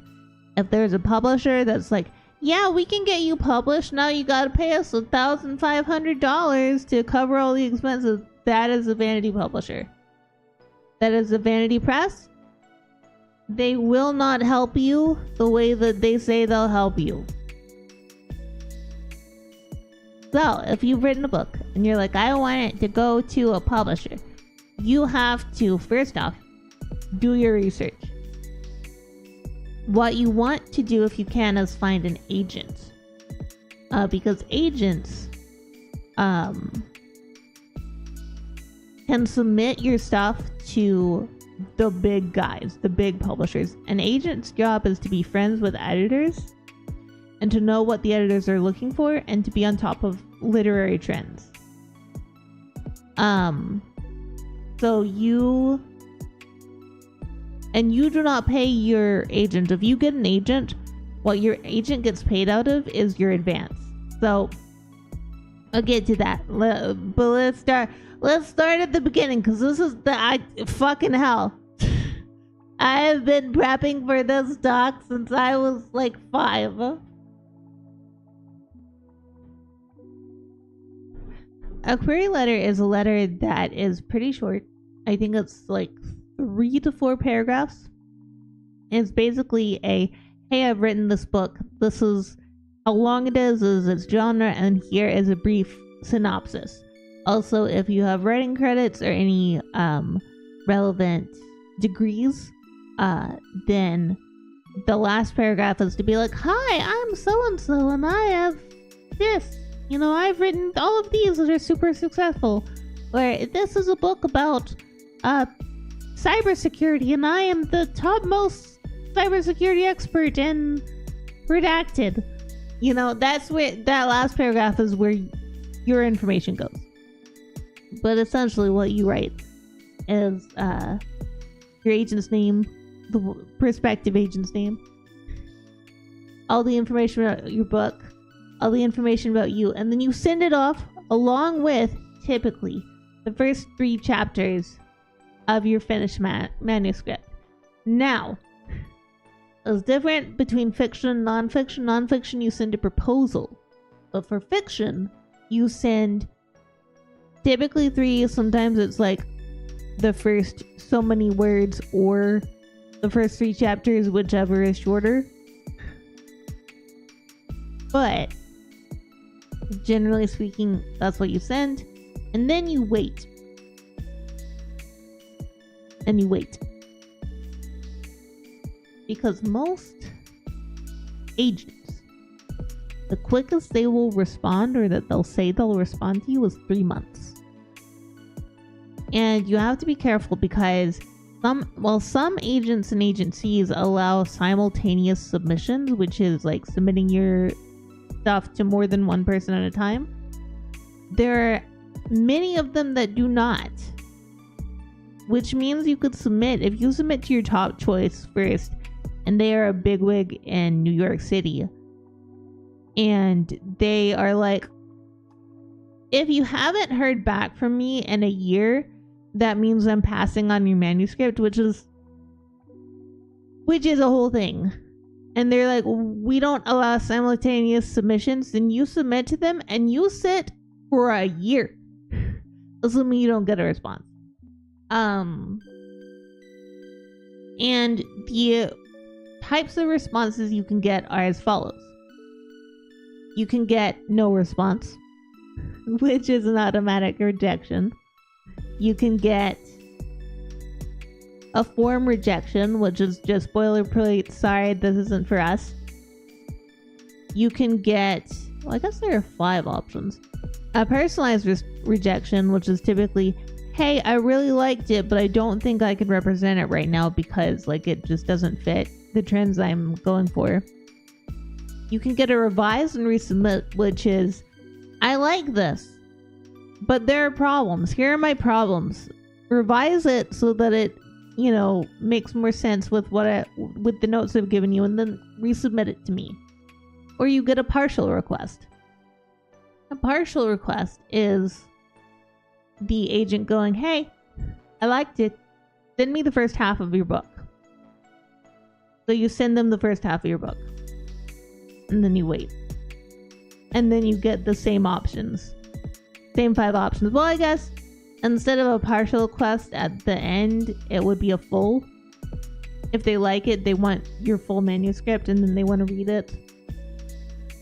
if there's a publisher that's like, yeah, we can get you published, now you gotta pay us $1,500 to cover all the expenses. That is a vanity publisher. That is a vanity press. they will not help you the way that they say they'll help you. So, if you've written a book and you're like, I want it to go to a publisher, you have to, first off, do your research. What you want to do, if you can, is find an agent. Because agents can submit your stuff to the big guys, the big publishers. An agent's job is to be friends with editors and to know what the editors are looking for and to be on top of literary trends. So you do not pay your agent. If you get an agent, what your agent gets paid out of is your advance. So I'll get to that. But let's start at the beginning, because this is fucking hell. I have been prepping for this talk since I was like 5. A query letter is a letter that is pretty short. I think it's like 3 to 4 paragraphs. It's basically a, hey, I've written this book. This is how long it is its genre, and here is a brief synopsis. Also, if you have writing credits or any relevant degrees, then the last paragraph is to be like, hi, I'm so-and-so, and I have this. You know, I've written all of these that are super successful. Or this is a book about cybersecurity, and I am the topmost cybersecurity expert in redacted. You know, that's where that last paragraph is where your information goes. But essentially what you write is your agent's name, the prospective agent's name, all the information about your book, all the information about you, and then you send it off along with, typically, the first 3 chapters of your finished manuscript. Now, it's different between fiction and nonfiction. Nonfiction, you send a proposal. But for fiction, you send typically 3, sometimes it's like the first so many words or the first 3 chapters, whichever is shorter. But generally speaking, that's what you send. And then you wait. And you wait. Because most agents, the quickest they will respond, or that they'll say they'll respond to you, is 3 months. And you have to be careful because some agents and agencies allow simultaneous submissions, which is like submitting your stuff to more than one person at a time. There are many of them that do not, which means you could submit, if you submit to your top choice first, and they are a bigwig in New York City, and they are like, if you haven't heard back from me in a year, that means I'm passing on your manuscript, which is a whole thing. And they're like, we don't allow simultaneous submissions. Then you submit to them and you sit for a year, assuming you don't get a response. And the types of responses you can get are as follows. You can get no response, which is an automatic rejection. You can get a form rejection, which is just boilerplate, sorry, this isn't for us. You can get, well, I guess there are 5 options. A personalized rejection, which is typically, hey, I really liked it, but I don't think I can represent it right now because like it just doesn't fit the trends I'm going for. You can get a revise and resubmit, which is, I like this, but there are problems. Here are my problems. Revise it so that it, you know, makes more sense with with the notes I've given you, and then resubmit it to me. Or you get a partial request. A partial request is the agent going, hey, I liked it. Send me the first half of your book. So you send them the first half of your book. And then you wait. And then you get the same options. Same 5 options. Well, I guess instead of a partial request at the end, it would be a full. if they like it, they want your full manuscript and then they want to read it.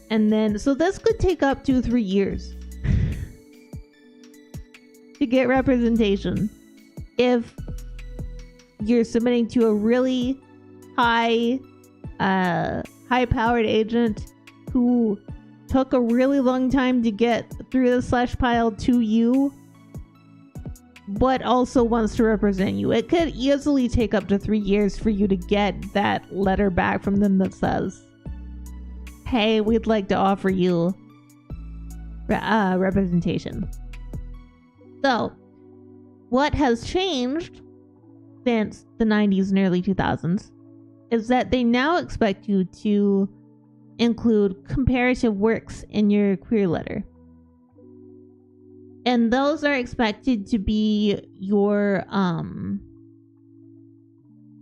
And then, so this could take up to 3 years to get representation if you're submitting to a really high-powered agent who took a really long time to get through the slush pile to you, but also wants to represent you. It could easily take up to 3 years for you to get that letter back from them that says, hey, we'd like to offer you representation. So, what has changed since the 90s and early 2000s is that they now expect you to include comparative works in your query letter. And those are expected to be your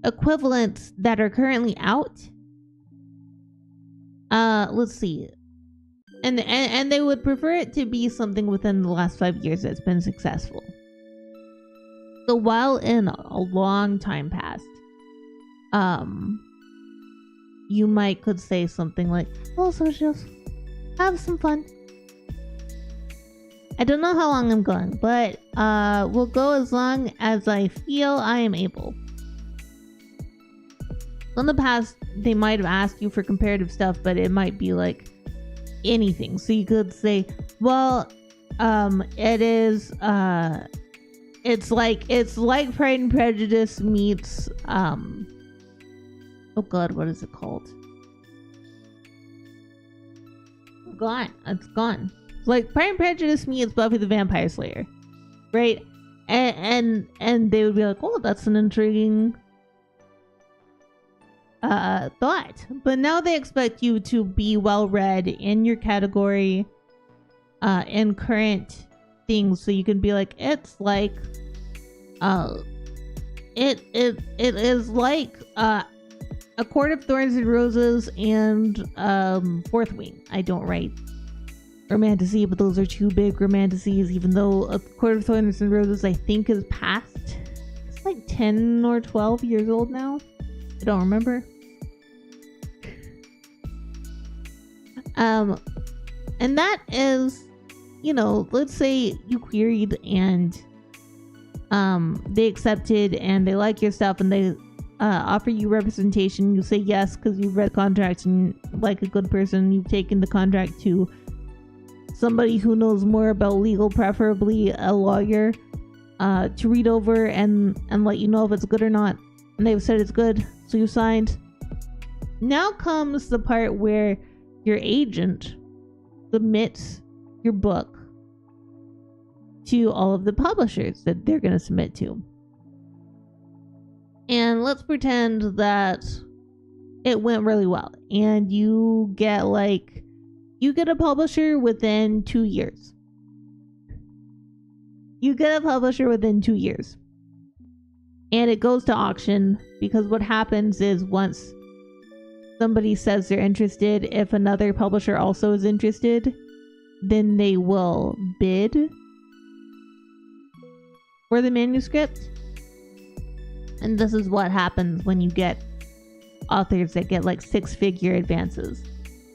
equivalents that are currently out. Let's see. And they would prefer it to be something within the last 5 years that's been successful. So while in a long time past, you could say something like, "Oh, so just have some fun." I don't know how long I'm going, but we'll go as long as I feel I am able. In the past, they might have asked you for comparative stuff, but it might be like anything. So you could say, well, it is, it's like Pride and Prejudice meets, oh god, what is it called? It's gone. It's like Pride and Prejudice meets Buffy the Vampire Slayer, right? And they would be like, oh, that's an intriguing thought. But now they expect you to be well read in your category, in current things, so you can be like, it's like, it is like A Court of Thorns and Roses and Fourth Wing. I don't write romantasy, but those are two big romantasies, even though A Court of Thorns and Roses I think is past, it's like 10 or 12 years old now. I don't remember. And that is, let's say you queried and they accepted and they like your stuff and they offer you representation. You say yes because you've read the contract and, like a good person, you've taken the contract to somebody who knows more about legal, preferably a lawyer, to read over and let you know if it's good or not. And they've said it's good, so you signed. Now comes the part where your agent submits your book to all of the publishers that they're going to submit to. And let's pretend that it went really well and you get a publisher within 2 years. You get a publisher within 2 years. And it goes to auction, because what happens is once somebody says they're interested, if another publisher also is interested, then they will bid for the manuscript. And this is what happens when you get authors that get like 6-figure advances.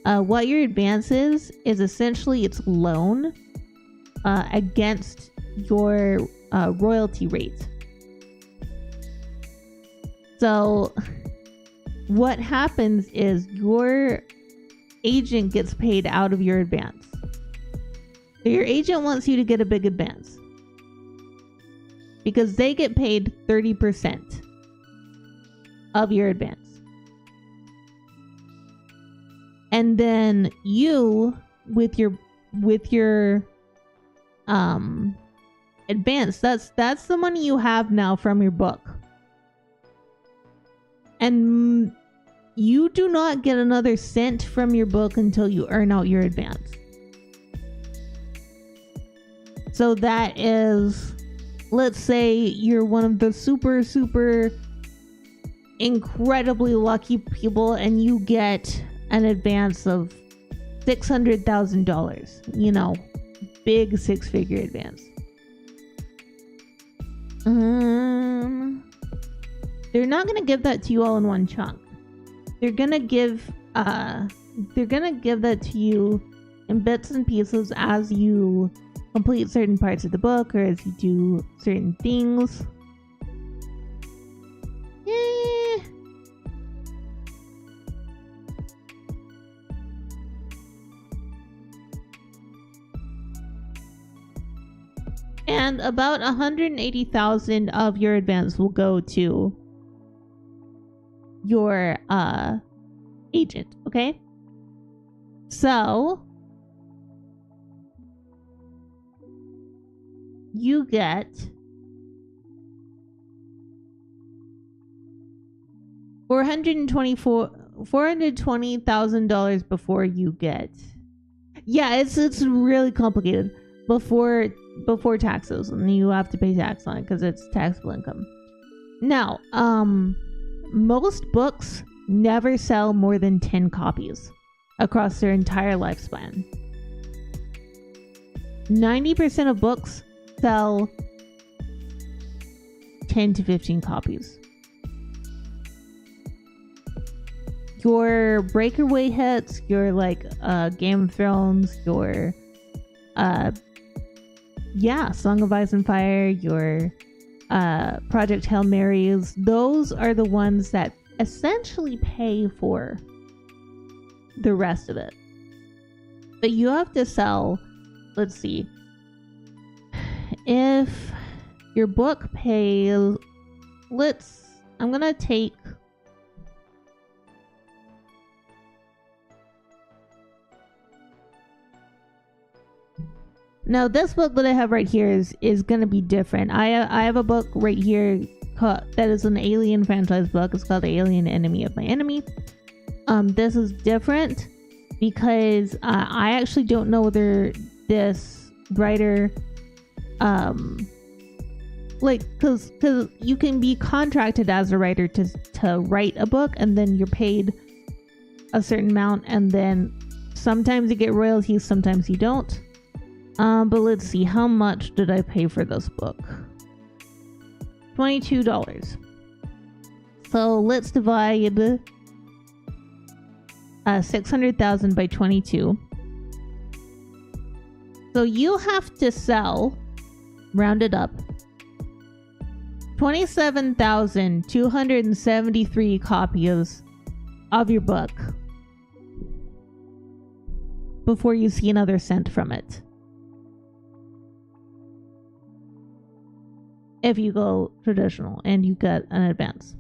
What your advance is essentially its loan against your royalty rate. So what happens is your agent gets paid out of your advance. So your agent wants you to get a big advance because they get paid 30% of your advance. And then you, with your advance, that's the money you have now from your book. And you do not get another cent from your book until you earn out your advance. So that is, let's say you're one of the super, super incredibly lucky people and you get an advance of $600,000. Big 6-figure advance. they're not gonna give that to you all in one chunk. They're gonna give that to you in bits and pieces as you complete certain parts of the book or as you do certain things. And about 180,000 of your advance will go to your agent, okay? So you get $420,000 before you get. Yeah, it's really complicated before taxes, and you have to pay tax on it because it's taxable income. Now, most books never sell more than 10 copies across their entire lifespan. 90% of books sell 10 to 15 copies. Your breakaway hits, your like Game of Thrones, your Song of Ice and Fire, your Project Hail Marys, those are the ones that essentially pay for the rest of it. But you have to sell, let's see, if your book pays, I'm gonna take now, this book that I have right here is going to be different. I have a book right here that is an Alien franchise book. It's called Alien Enemy of My Enemy. This is different because I actually don't know whether this writer, because you can be contracted as a writer to write a book, and then you're paid a certain amount, and then sometimes you get royalties, sometimes you don't. But let's see, how much did I pay for this book? $22. So let's divide 600,000 by 22. So you have to sell, rounded up, 27,273 copies of your book before you see another cent from it. If you go traditional and you get an advance.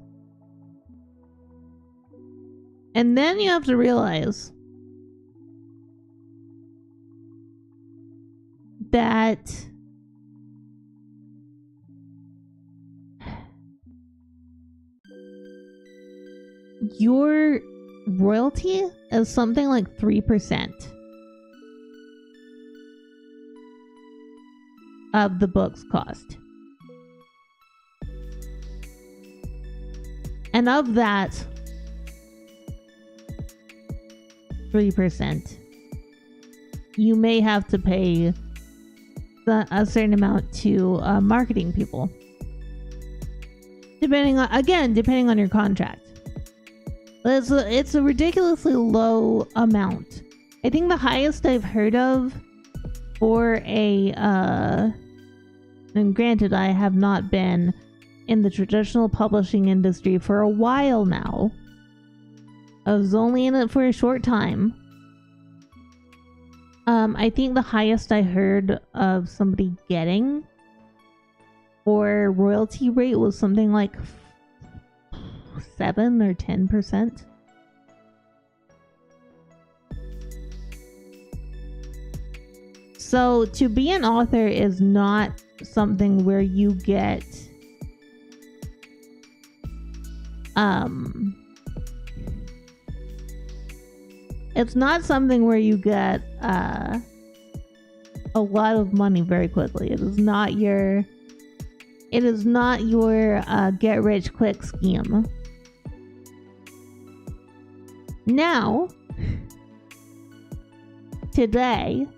And then you have to realize that your royalty is something like 3% of the book's cost. And of that 3%, you may have to pay a certain amount to marketing people. Depending on your contract. But it's a ridiculously low amount. I think the highest I've heard of for and granted, I have not been in the traditional publishing industry for a while now. I was only in it for a short time. I think the highest I heard of somebody getting for royalty rate was something like 7 or 10%. So to be an author is not something where you get it's not something where you get a lot of money very quickly. It is not your get rich quick scheme. Now, today,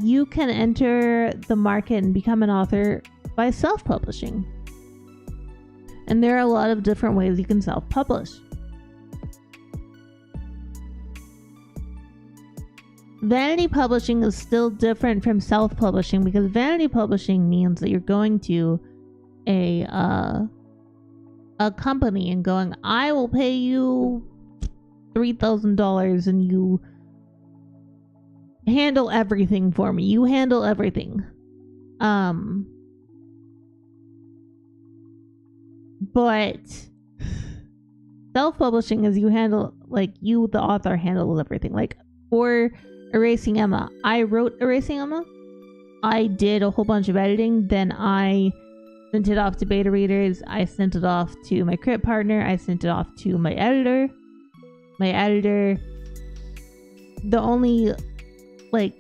you can enter the market and become an author by self-publishing. And there are a lot of different ways you can self-publish. Vanity publishing is still different from self-publishing, because vanity publishing means that you're going to a company and going, I will pay you $3,000 and you handle everything for me. You handle everything. But self-publishing is you handle, like, you, the author, handles everything. Like, for Erasing Emma, I wrote Erasing Emma. I did a whole bunch of editing. Then I sent it off to beta readers. I sent it off to my crit partner. I sent it off to my editor. My editor, the only, like,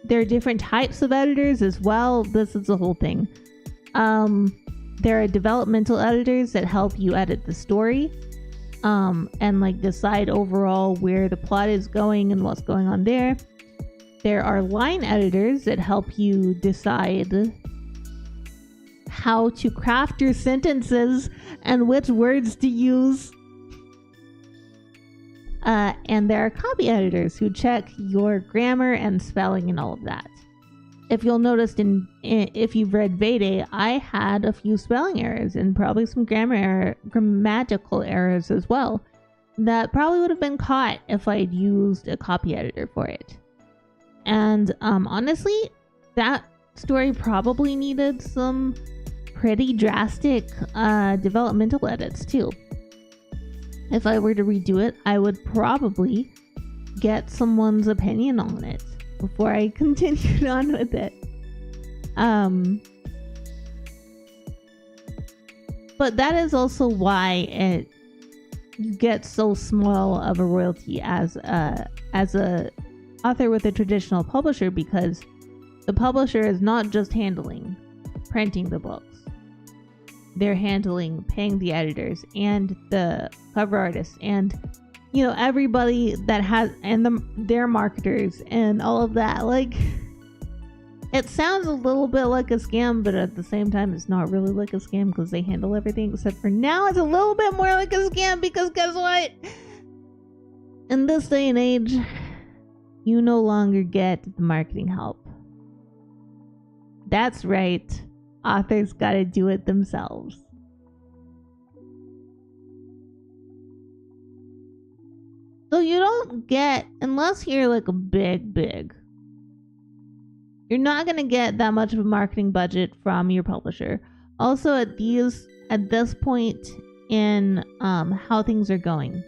there are different types of editors as well. This is the whole thing. There are developmental editors that help you edit the story, and like decide overall where the plot is going and what's going on there. There are line editors that help you decide how to craft your sentences and which words to use. And there are copy editors who check your grammar and spelling and all of that. If you'll notice, if you've read Vede, I had a few spelling errors and probably some grammatical errors as well that probably would have been caught if I'd used a copy editor for it. And honestly, that story probably needed some pretty drastic developmental edits too. If I were to redo it, I would probably get someone's opinion on it before I continued on with it. But that is also why you get so small of a royalty as a author with a traditional publisher, because the publisher is not just handling printing the books. They're handling paying the editors and the cover artists and, you know, everybody that has, and their marketers and all of that. Like, it sounds a little bit like a scam, but at the same time it's not really like a scam because they handle everything, except for now it's a little bit more like a scam, because guess what? In this day and age, you no longer get the marketing help. That's right. Authors gotta do it themselves. So you don't get, unless you're like a big, you're not gonna get that much of a marketing budget from your publisher. Also, at this point in how things are going,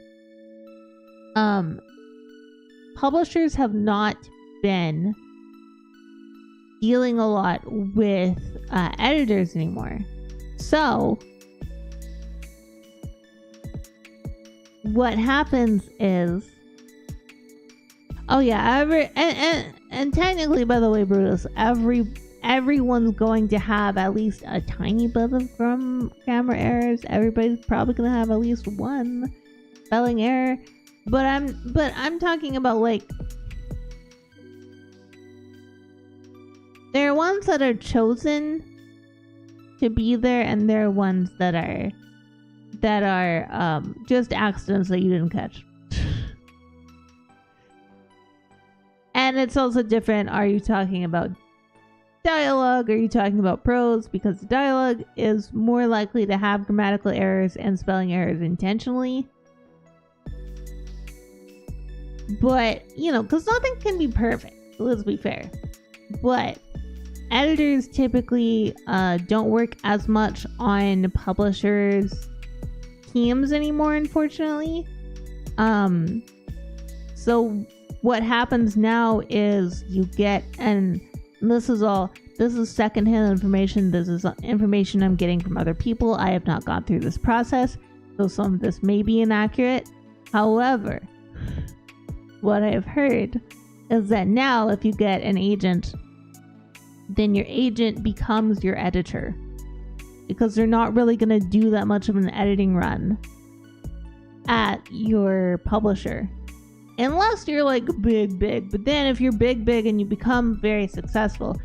publishers have not been dealing a lot with editors anymore. So what happens is, and technically, by the way, Brutus, everyone's going to have at least a tiny bit of grammar errors. Everybody's probably gonna have at least one spelling error. But I'm talking about, like, there are ones that are chosen to be there, and there are ones that are just accidents that you didn't catch. And it's also different. Are you talking about dialogue? Are you talking about prose? Because dialogue is more likely to have grammatical errors and spelling errors intentionally. But, you know, because nothing can be perfect, let's be fair. But editors typically don't work as much on publishers' teams anymore, unfortunately. So what happens now is you get, and this is secondhand information. This is information I'm getting from other people. I have not gone through this process, so some of this may be inaccurate. However, what I have heard is that now if you get an agent, then your agent becomes your editor, because they're not really going to do that much of an editing run at your publisher, unless you're like big. But then if you're big and you become very successful,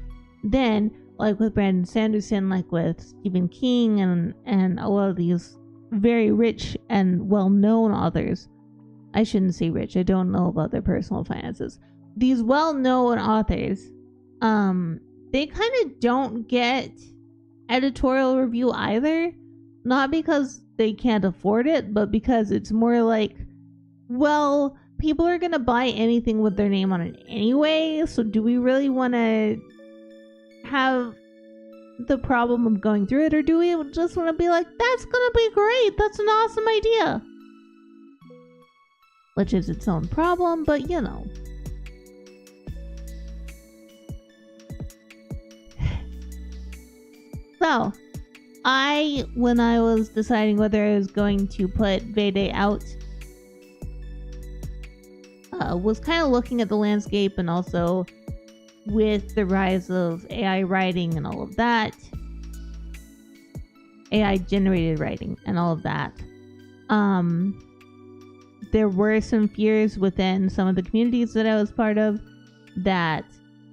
then like with Brandon Sanderson, like with Stephen King, and a lot of these very rich and well-known authors. I shouldn't say rich. I don't know about their personal finances. These well-known authors, they kind of don't get editorial review either. Not because they can't afford it, but because it's more like, well, people are gonna buy anything with their name on it anyway, so do we really want to have the problem of going through it, or do we just want to be like, that's gonna be great, that's an awesome idea? Which is its own problem, but you know. So, when I was deciding whether I was going to put Vayday out, was kind of looking at the landscape, and also with the rise of AI writing and all of that, AI generated writing and all of that, there were some fears within some of the communities that I was part of that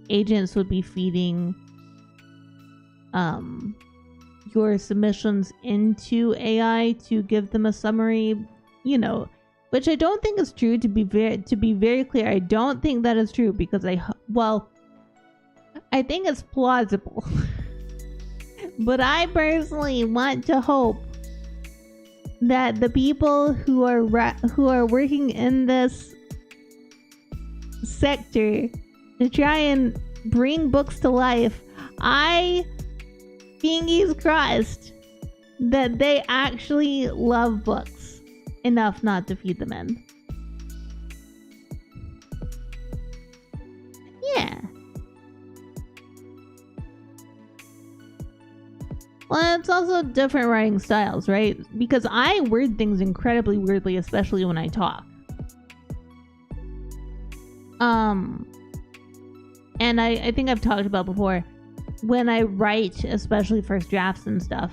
agents would be feeding your submissions into AI to give them a summary, you know, which I don't think is true. To be very clear, I don't think that is true, because I think it's plausible. But I personally want to hope that the people who are working in this sector to try and bring books to life, fingers crossed that they actually love books enough not to feed them in. Yeah. Well, it's also different writing styles, right? Because I word things incredibly weirdly, especially when I talk. And I think I've talked about before, when I write, especially first drafts and stuff,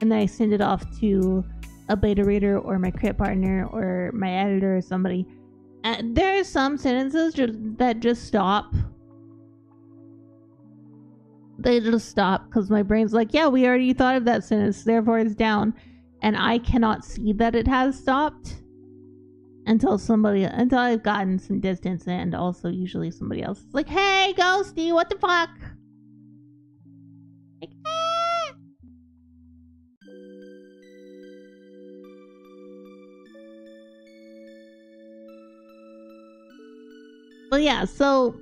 and then I send it off to a beta reader or my crit partner or my editor or somebody, there are some sentences that just stop. They just stop because my brain's like, yeah, we already thought of that sentence, therefore it's down. And I cannot see that it has stopped until I've gotten some distance, and also usually somebody else is like, hey, Ghostie, what the fuck? Like, ah! But yeah, so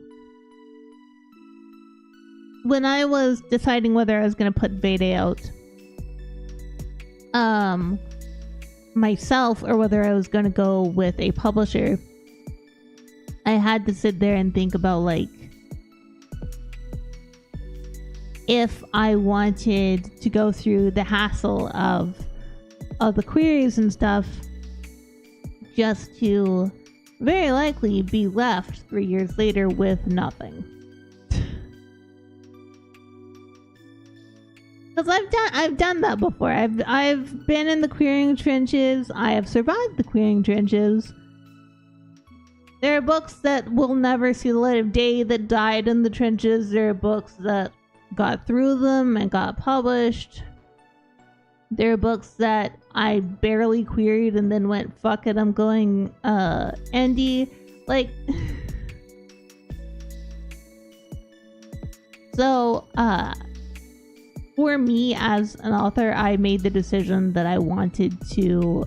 when I was deciding whether I was going to put Vayday out myself, or whether I was going to go with a publisher, I had to sit there and think about, like, if I wanted to go through the hassle of the queries and stuff, just to very likely be left 3 years later with nothing. Because I've done that before. I've been in the querying trenches. I have survived the querying trenches. There are books that will never see the light of day that died in the trenches. There are books that got through them and got published. There are books that I barely queried and then went, fuck it, I'm going indie. Like, so for me as an author, I made the decision that I wanted to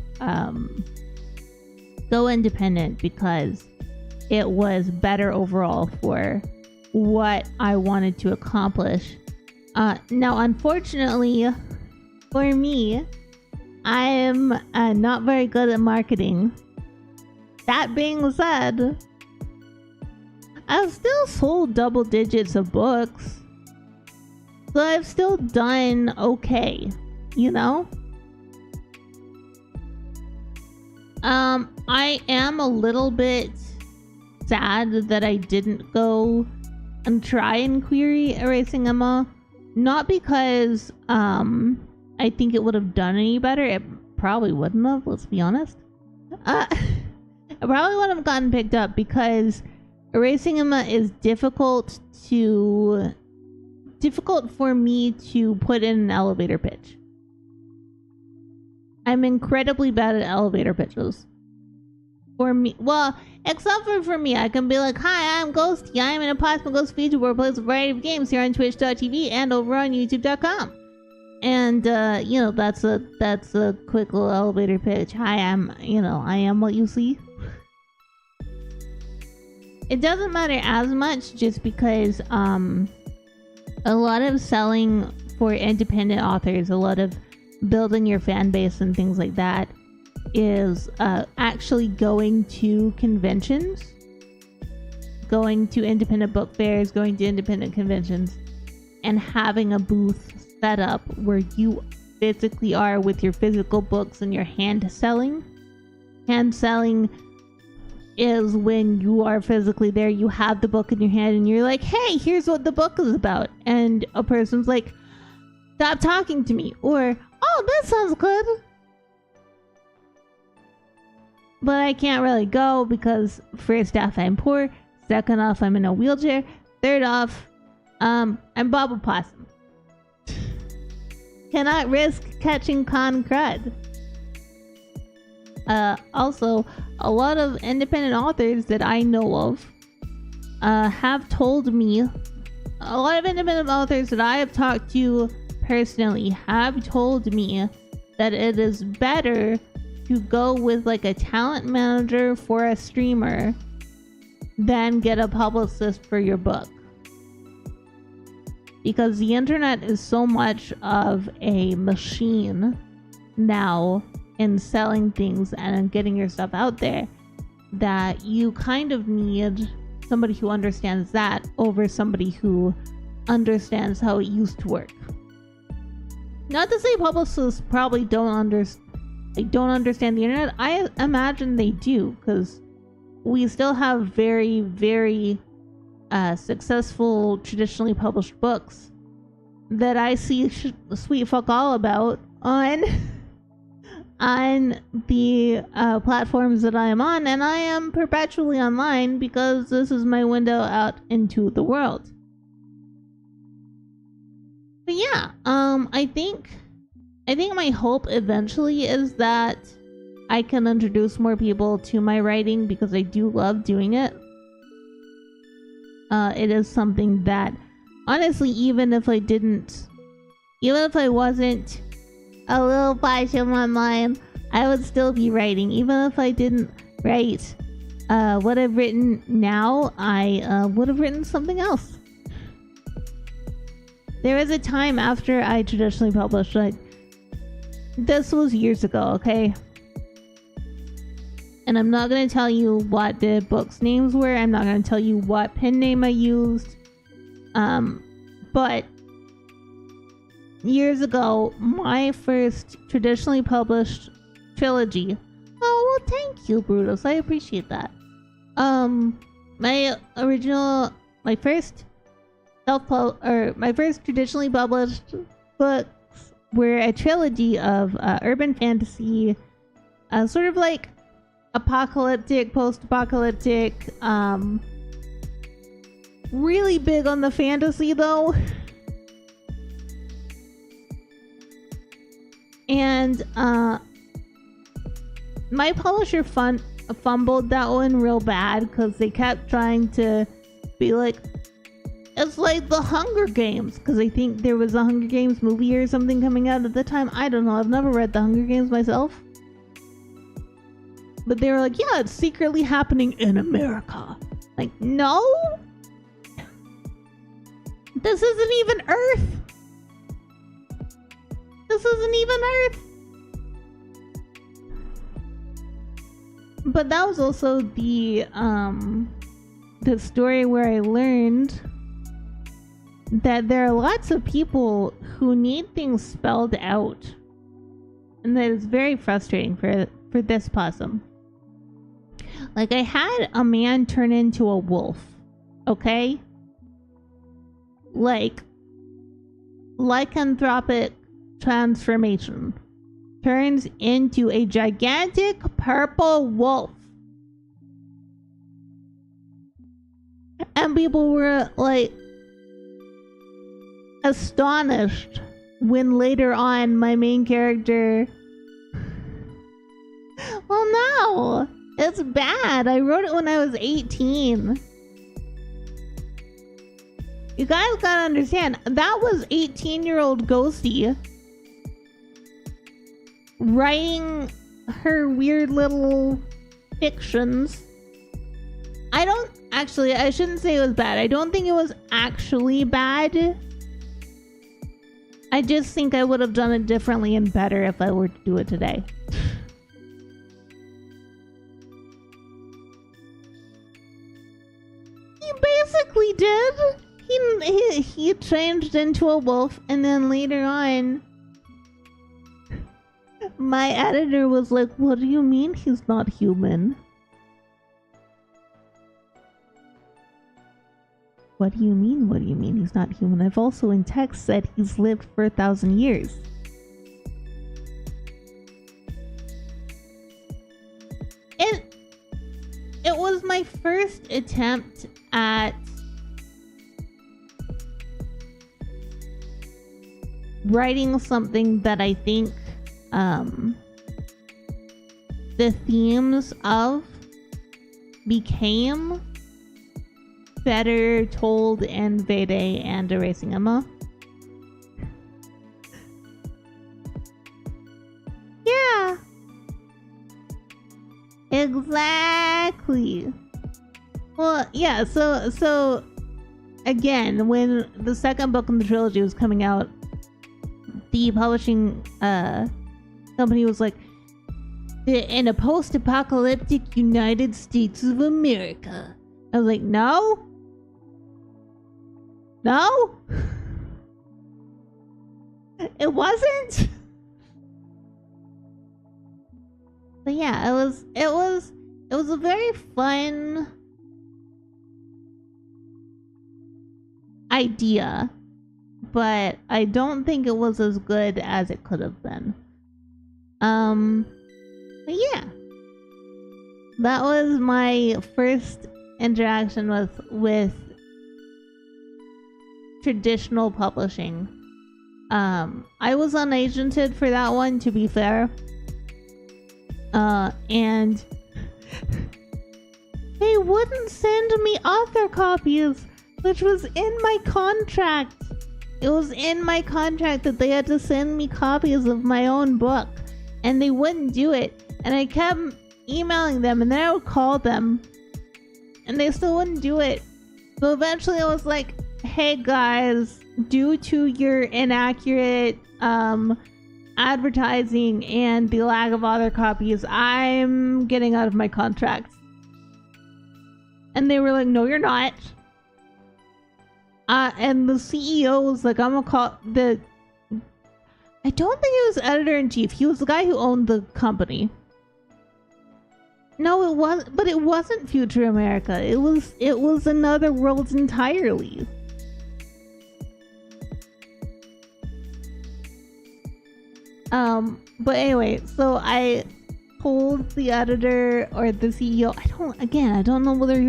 go independent because it was better overall for what I wanted to accomplish. Now, unfortunately for me, I am not very good at marketing. That being said, I've still sold double digits of books. So I've still done okay, you know? I am a little bit sad that I didn't go and try and query Erasing Emma. Not because I think it would have done any better. It probably wouldn't have, let's be honest. It probably wouldn't have gotten picked up because Erasing Emma is difficult to difficult for me to put in an elevator pitch. I'm incredibly bad at elevator pitches. For me, well, except for me, I can be like, "Hi, I'm Ghostie. I'm an impossible ghost VTuber who plays a variety of games here on Twitch.tv and over on YouTube.com." And you know, that's a quick little elevator pitch. Hi, I am what you see. It doesn't matter as much just because a lot of selling for independent authors, a lot of building your fan base and things like that is actually going to conventions, going to independent book fairs, going to independent conventions, and having a booth set up where you physically are with your physical books and your hand selling. Hand selling is when you are physically there, you have the book in your hand and you're like, "Hey, here's what the book is about," and a person's like, "Stop talking to me," or, "Oh, that sounds good, but I can't really go because first off, I'm poor, second off, I'm in a wheelchair, third off, I'm Bubble Possum. Cannot risk catching con crud." Also, a lot of independent authors that I know of have told me, a lot of independent authors that I have talked to personally have told me that it is better to go with like a talent manager for a streamer than get a publicist for your book. Because the internet is so much of a machine now in selling things and getting your stuff out there that you kind of need somebody who understands that over somebody who understands how it used to work. Not to say publicists probably don't understand the internet. I imagine they do, because we still have very, very successful traditionally published books that I see sweet fuck all about on the platforms that I am on, and I am perpetually online because this is my window out into the world. But yeah, I think my hope eventually is that I can introduce more people to my writing, because I do love doing it. It is something that, honestly, even if I wasn't a little passion online, I would still be writing. Even if I didn't write what I've written now, I would have written something else. There was a time after I traditionally published, this was years ago, okay? And I'm not going to tell you what the books' names were. I'm not going to tell you what pen name I used. But years ago, my first traditionally published trilogy. Oh, well, thank you, Brutus. I appreciate that. My first traditionally published books were a trilogy of urban fantasy, sort of like apocalyptic, post-apocalyptic, really big on the fantasy though. And my publisher fumbled that one real bad, because they kept trying to be like, it's like the Hunger Games, because I think there was a Hunger Games movie or something coming out at the time. I don't know, I've never read the Hunger Games myself. But they were like, yeah, it's secretly happening in America. Like, no! This isn't even Earth! This isn't even Earth! But that was also the story where I learned that there are lots of people who need things spelled out. And that is very frustrating for this possum. Like, I had a man turn into a wolf, okay? Like, lycanthropic transformation. Turns into a gigantic purple wolf. And people were like, astonished when later on my main character... Well, no! It's bad. I wrote it when I was 18. You guys gotta understand, that was 18-year-old Ghostie writing her weird little fictions. I shouldn't say it was bad. I don't think it was actually bad. I just think I would have done it differently and better if I were to do it today. He basically did. He changed into a wolf, and then later on, my editor was like, "What do you mean he's not human? What do you mean? What do you mean he's not human? I've also in text said he's lived for 1,000 years." It was my first attempt at writing something that I think the themes of became better told in Vede and Erasing Emma. Yeah. Exactly. Well, yeah, so again, when the second book in the trilogy was coming out, the publishing company was like, in a post-apocalyptic United States of America. I was like, no? No? It wasn't? But yeah, it was a very fun idea, but I don't think it was as good as it could have been. But yeah, that was my first interaction with traditional publishing. I was unagented for that one, to be fair. And they wouldn't send me author copies, which was in my contract. It was in my contract that they had to send me copies of my own book, and they wouldn't do it. And I kept emailing them, and then I would call them, and they still wouldn't do it. So eventually I was like, hey guys, due to your inaccurate advertising and the lack of author copies, I'm getting out of my contract. And they were like, no, you're not. And the CEO was like, I'm gonna call the... I don't think it was editor-in-chief. He was the guy who owned the company. No, it was, but it wasn't Future America. It was Another World entirely. But anyway, so I told the editor or the CEO, I don't know whether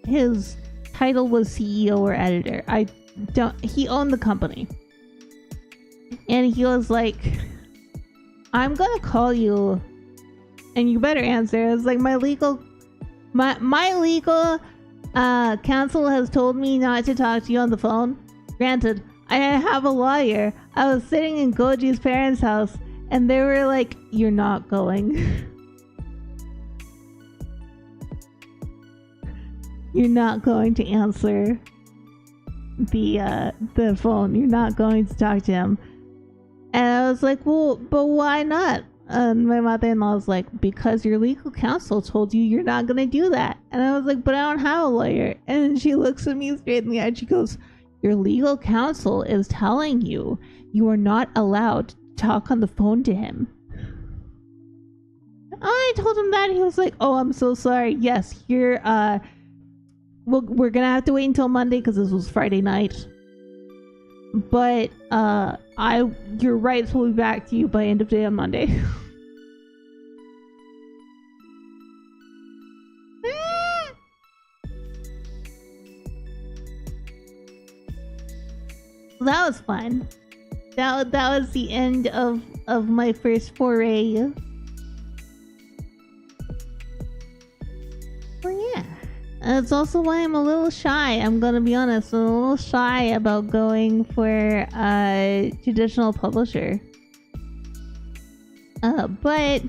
his title was CEO or editor. He owned the company. And he was like, I'm gonna call you and you better answer. It's like my legal counsel has told me not to talk to you on the phone. Granted, I have a lawyer. I was sitting in Goji's parents' house and they were like, you're not going. You're not going to answer the phone. You're not going to talk to him. And I was like, well, but why not? And my mother-in-law was like, because your legal counsel told you you're not going to do that. And I was like, but I don't have a lawyer. And she looks at me straight in the eye and she goes, your legal counsel is telling you you are not allowed to talk on the phone to him. I told him that. He was like, oh, I'm so sorry. Yes, we're going to have to wait until Monday because this was Friday night. But your rights will be back to you by end of day on Monday. That was fun. That was the end of my first foray. Well, yeah. That's also why I'm a little shy. I'm gonna be honest. I'm a little shy about going for a traditional publisher. But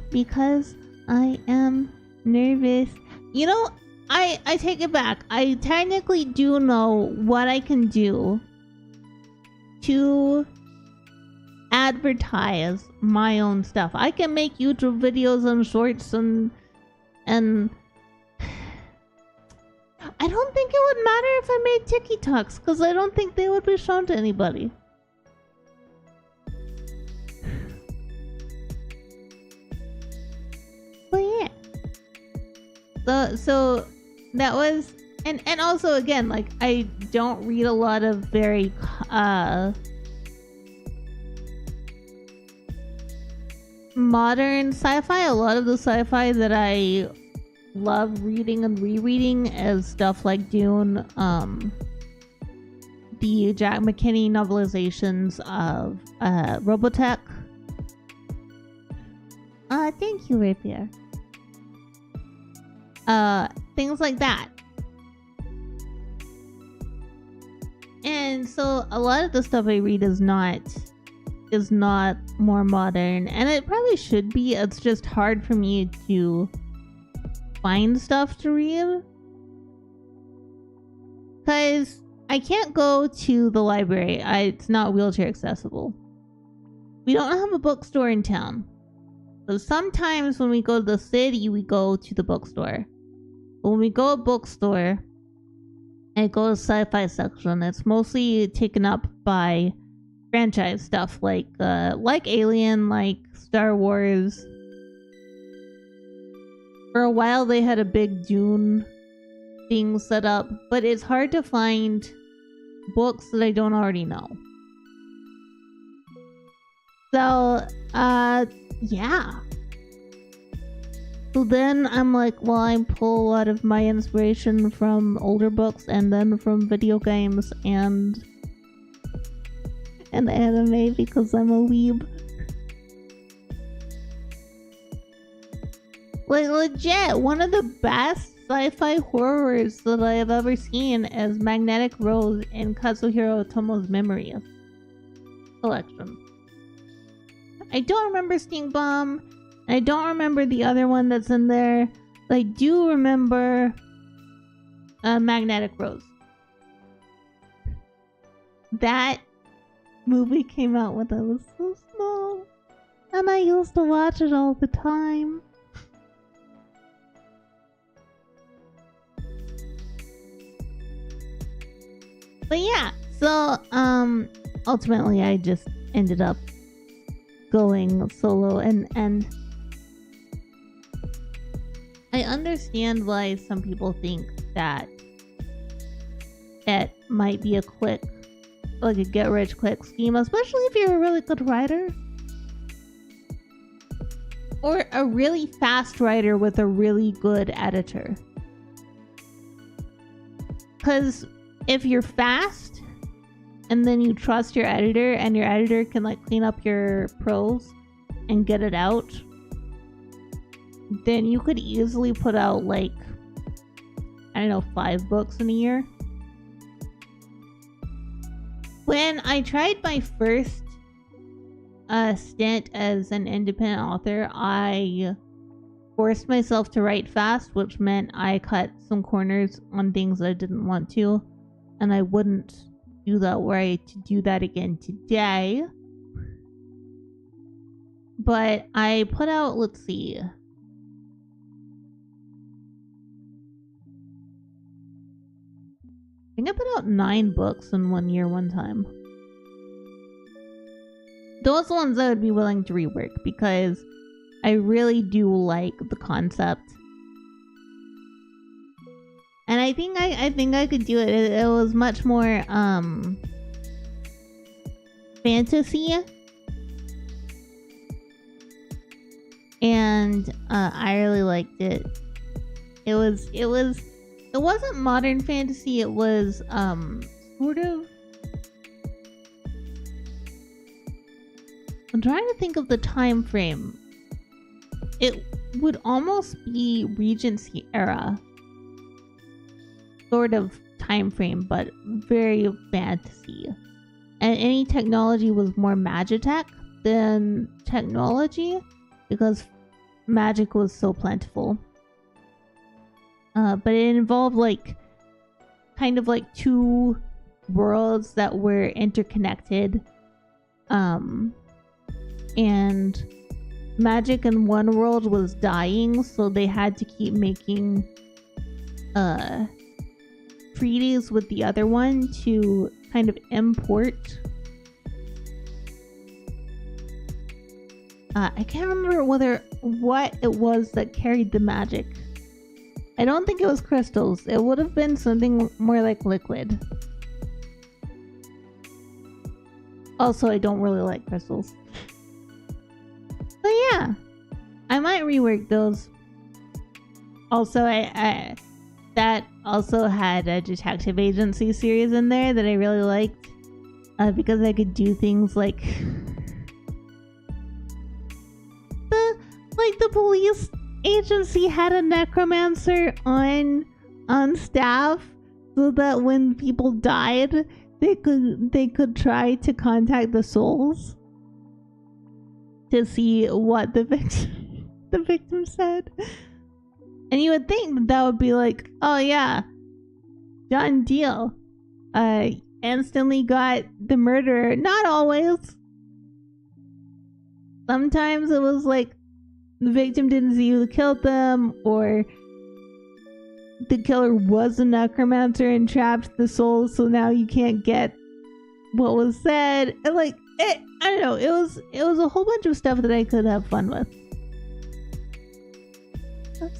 because I am nervous, you know, I take it back. I technically do know what I can do to advertise my own stuff. I can make YouTube videos and shorts and I don't think it would matter if I made TikToks, because I don't think they would be shown to anybody. But yeah. So that was, and also again, like, I don't read a lot of very modern sci-fi. A lot of the sci-fi that I love reading and rereading is stuff like Dune, the Jack McKinney novelizations of Robotech. Thank you, Rapier. Things like that. And so a lot of the stuff I read is not more modern, and it probably should be. It's just hard for me to find stuff to read, because I can't go to the library. It's not wheelchair accessible. We don't have a bookstore in town, so sometimes when we go to the city, we go to the bookstore. But when we go to a bookstore and go to the sci-fi section, it's mostly taken up by franchise stuff like Alien, like Star Wars. For a while they had a big Dune thing set up, but it's hard to find books that I don't already know. So, yeah. So then I'm like, well, I pull a lot of my inspiration from older books and then from video games and anime, because I'm a weeb. Like, legit, one of the best sci-fi horrors that I have ever seen is Magnetic Rose in Kazuhiro Otomo's Memories collection. I don't remember Sting Bomb. I don't remember the other one that's in there. But I do remember Magnetic Rose. That movie came out when I was so small, and I used to watch it all the time. But yeah, so ultimately I just ended up going solo, and I understand why some people think that it might be a get rich quick scheme, especially if you're a really good writer or a really fast writer with a really good editor. Because if you're fast and then you trust your editor, and your editor can like clean up your prose and get it out, then you could easily put out like, I don't know, 5 books in a year. When I tried my first stint as an independent author, I forced myself to write fast, which meant I cut some corners on things I didn't want to, and I wouldn't do that to do that again today. But I put out, let's see, I think I put out 9 books in 1 year one time. Those ones I would be willing to rework, because I really do like the concept. And I think I could do it. It was much more fantasy. And I really liked it. It wasn't modern fantasy, it was sort of trying to think of the time frame. It would almost be Regency era sort of time frame, but very fantasy. And any technology was more magitech than technology because magic was so plentiful. But it involved like kind of like two worlds that were interconnected. And magic in one world was dying, so they had to keep making treaties with the other one to kind of import. I can't remember what it was that carried the magic. I don't think it was crystals. It would have been something more like liquid. Also, I don't really like crystals. So yeah, I might rework those. Also, I that also had a detective agency series in there that I really liked, because I could do things like the police agency had a necromancer on staff so that when people died, they could try to contact the souls to see what the victim said. And you would think that would be like, oh yeah, done deal. Instantly got the murderer. Not always. Sometimes it was like the victim didn't see who killed them, or the killer was a necromancer and trapped the souls, so now you can't get what was said. And like it, I don't know. It was a whole bunch of stuff that I could have fun with.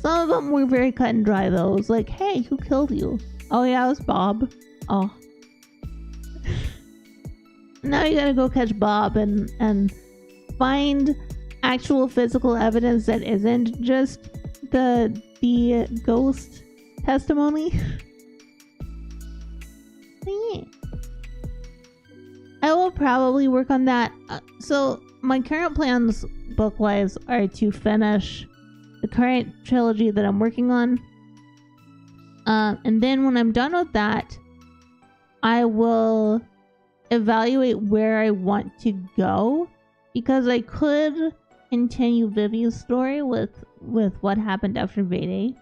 Some of them were very cut and dry though. It was like, hey, who killed you? Oh yeah, it was Bob. Oh. Now you gotta go catch Bob and find actual physical evidence that isn't just the ghost testimony. Yeah. I will probably work on that. So my current plans book-wise are to finish the current trilogy that I'm working on. And then when I'm done with that, I will evaluate where I want to go, because I could continue Vivi's story with what happened after Vede,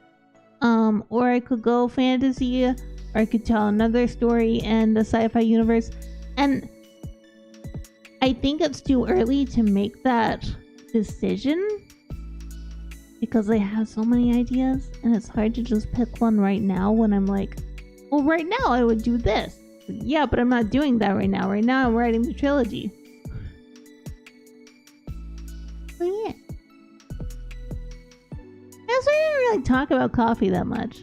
or I could go fantasy, or I could tell another story in the sci-fi universe. And I think it's too early to make that decision because I have so many ideas, and it's hard to just pick one right now when I'm like, well, right now I would do this. Yeah, but I'm not doing that right now. Right now I'm writing the trilogy. So yeah. I also didn't really talk about coffee that much.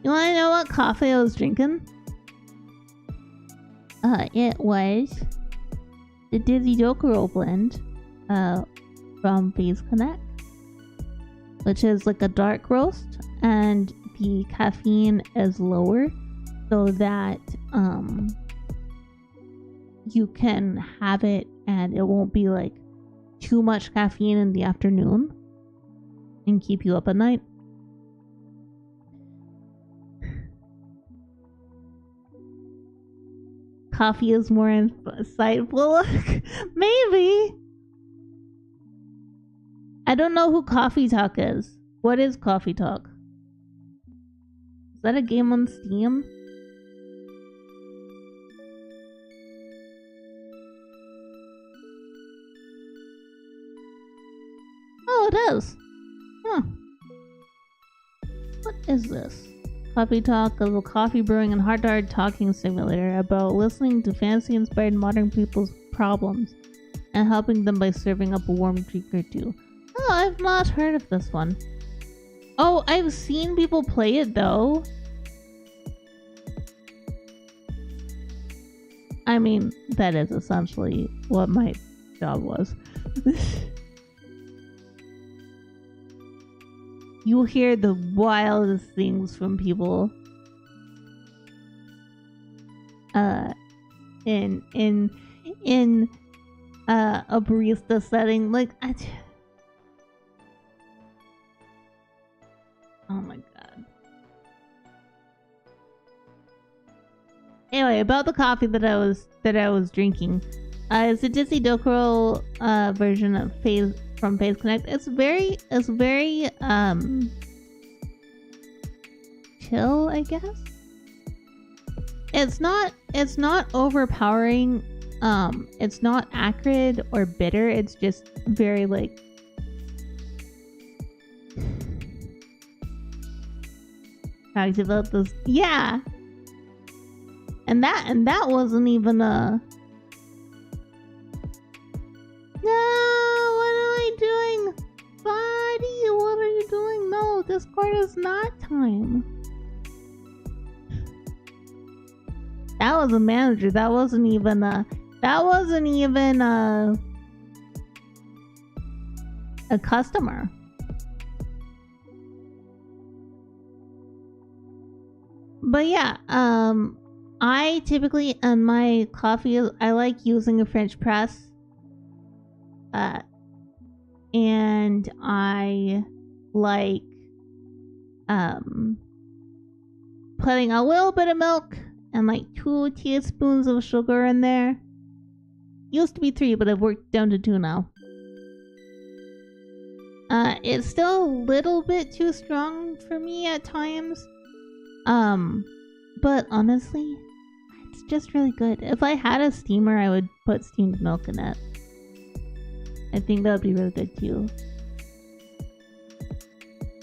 You wanna know what coffee I was drinking? It was the Dizzy Dokuro blend from Phase Connect, which is like a dark roast, and the caffeine is lower so that you can have it and it won't be like too much caffeine in the afternoon and keep you up at night. Coffee is more insightful. Maybe. I don't know who Coffee Talk is. What is Coffee Talk? Is that a game on Steam? Oh, it is. Huh. What is this? Coffee Talk is a coffee brewing and heart-to-heart talking simulator about listening to fancy-inspired modern people's problems and helping them by serving up a warm drink or two. Oh, I've not heard of this one. Oh, I've seen people play it though. I mean, that is essentially what my job was. You'll hear the wildest things from people. in a barista setting. Like, oh my god. Anyway, about the coffee that I was drinking. It's a Dizzy Dokuro version of from Phase Connect. It's very chill, I guess. It's not overpowering. It's not acrid or bitter. It's just very like how do you develop this? Yeah. And that wasn't even a no, what am I doing? Buddy, what are you doing? No, Discord is not time. That was a manager. That wasn't even a customer. But yeah, I typically in my coffee I like using a French press. And I like putting a little bit of milk and like 2 teaspoons of sugar in there. Used to be 3, but I've worked down to 2 now. It's still a little bit too strong for me at times. But honestly, it's just really good. If I had a steamer, I would put steamed milk in it. I think that would be really good too.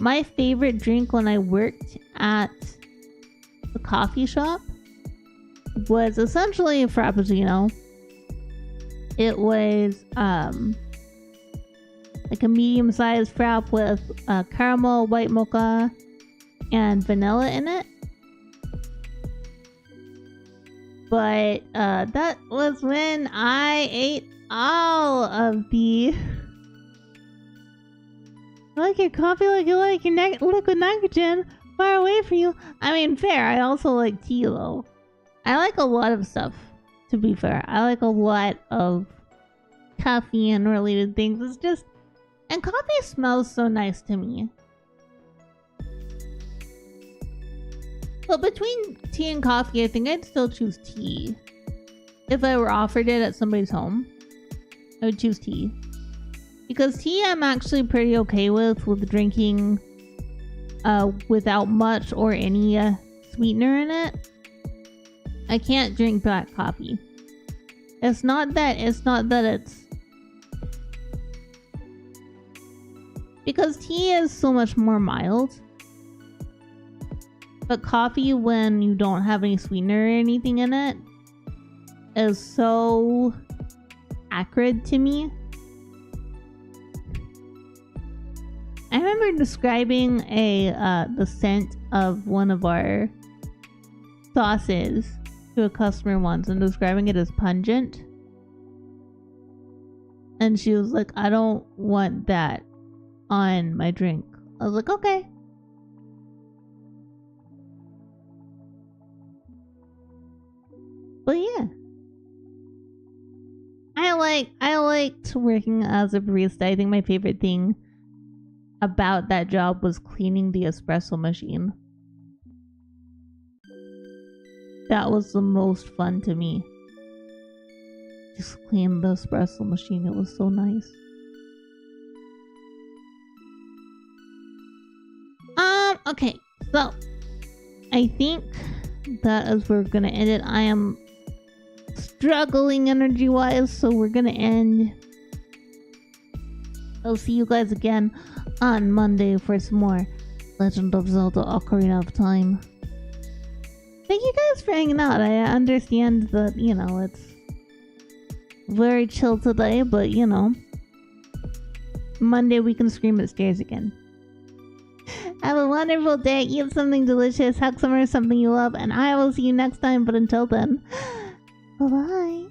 My favorite drink when I worked at the coffee shop was essentially a frappuccino. It was like a medium-sized frap with caramel, white mocha, and vanilla in it. But that was when I ate all of the I like your coffee like you like your liquid nitrogen far away from you. I mean, fair. I also like tea though. I like a lot of stuff, to be fair. I like a lot of caffeine related things. It's just, and coffee smells so nice to me. But between tea and coffee, I think I'd still choose tea. If I were offered it at somebody's home, I would choose tea. Because tea I'm actually pretty okay with drinking without much or any sweetener in it. I can't drink black coffee. It's not that it's because tea is so much more mild. But coffee, when you don't have any sweetener or anything in it, is so acrid to me. I remember describing the scent of one of our sauces to a customer once and describing it as pungent. And she was like, I don't want that on my drink. I was like, okay. But yeah. I liked working as a barista. I think my favorite thing about that job was cleaning the espresso machine. That was the most fun to me. Just clean the espresso machine. It was so nice. Okay, so I think that is where we're gonna end it. I am struggling energy wise, so we're gonna end. I'll see you guys again on Monday for some more Legend of Zelda Ocarina of Time. Thank you guys for hanging out. I understand that, you know, it's very chill today, but you know, Monday we can scream at stairs again. Have a wonderful day. Eat something delicious. Hug somewhere something you love, and I will see you next time. But until then, bye bye.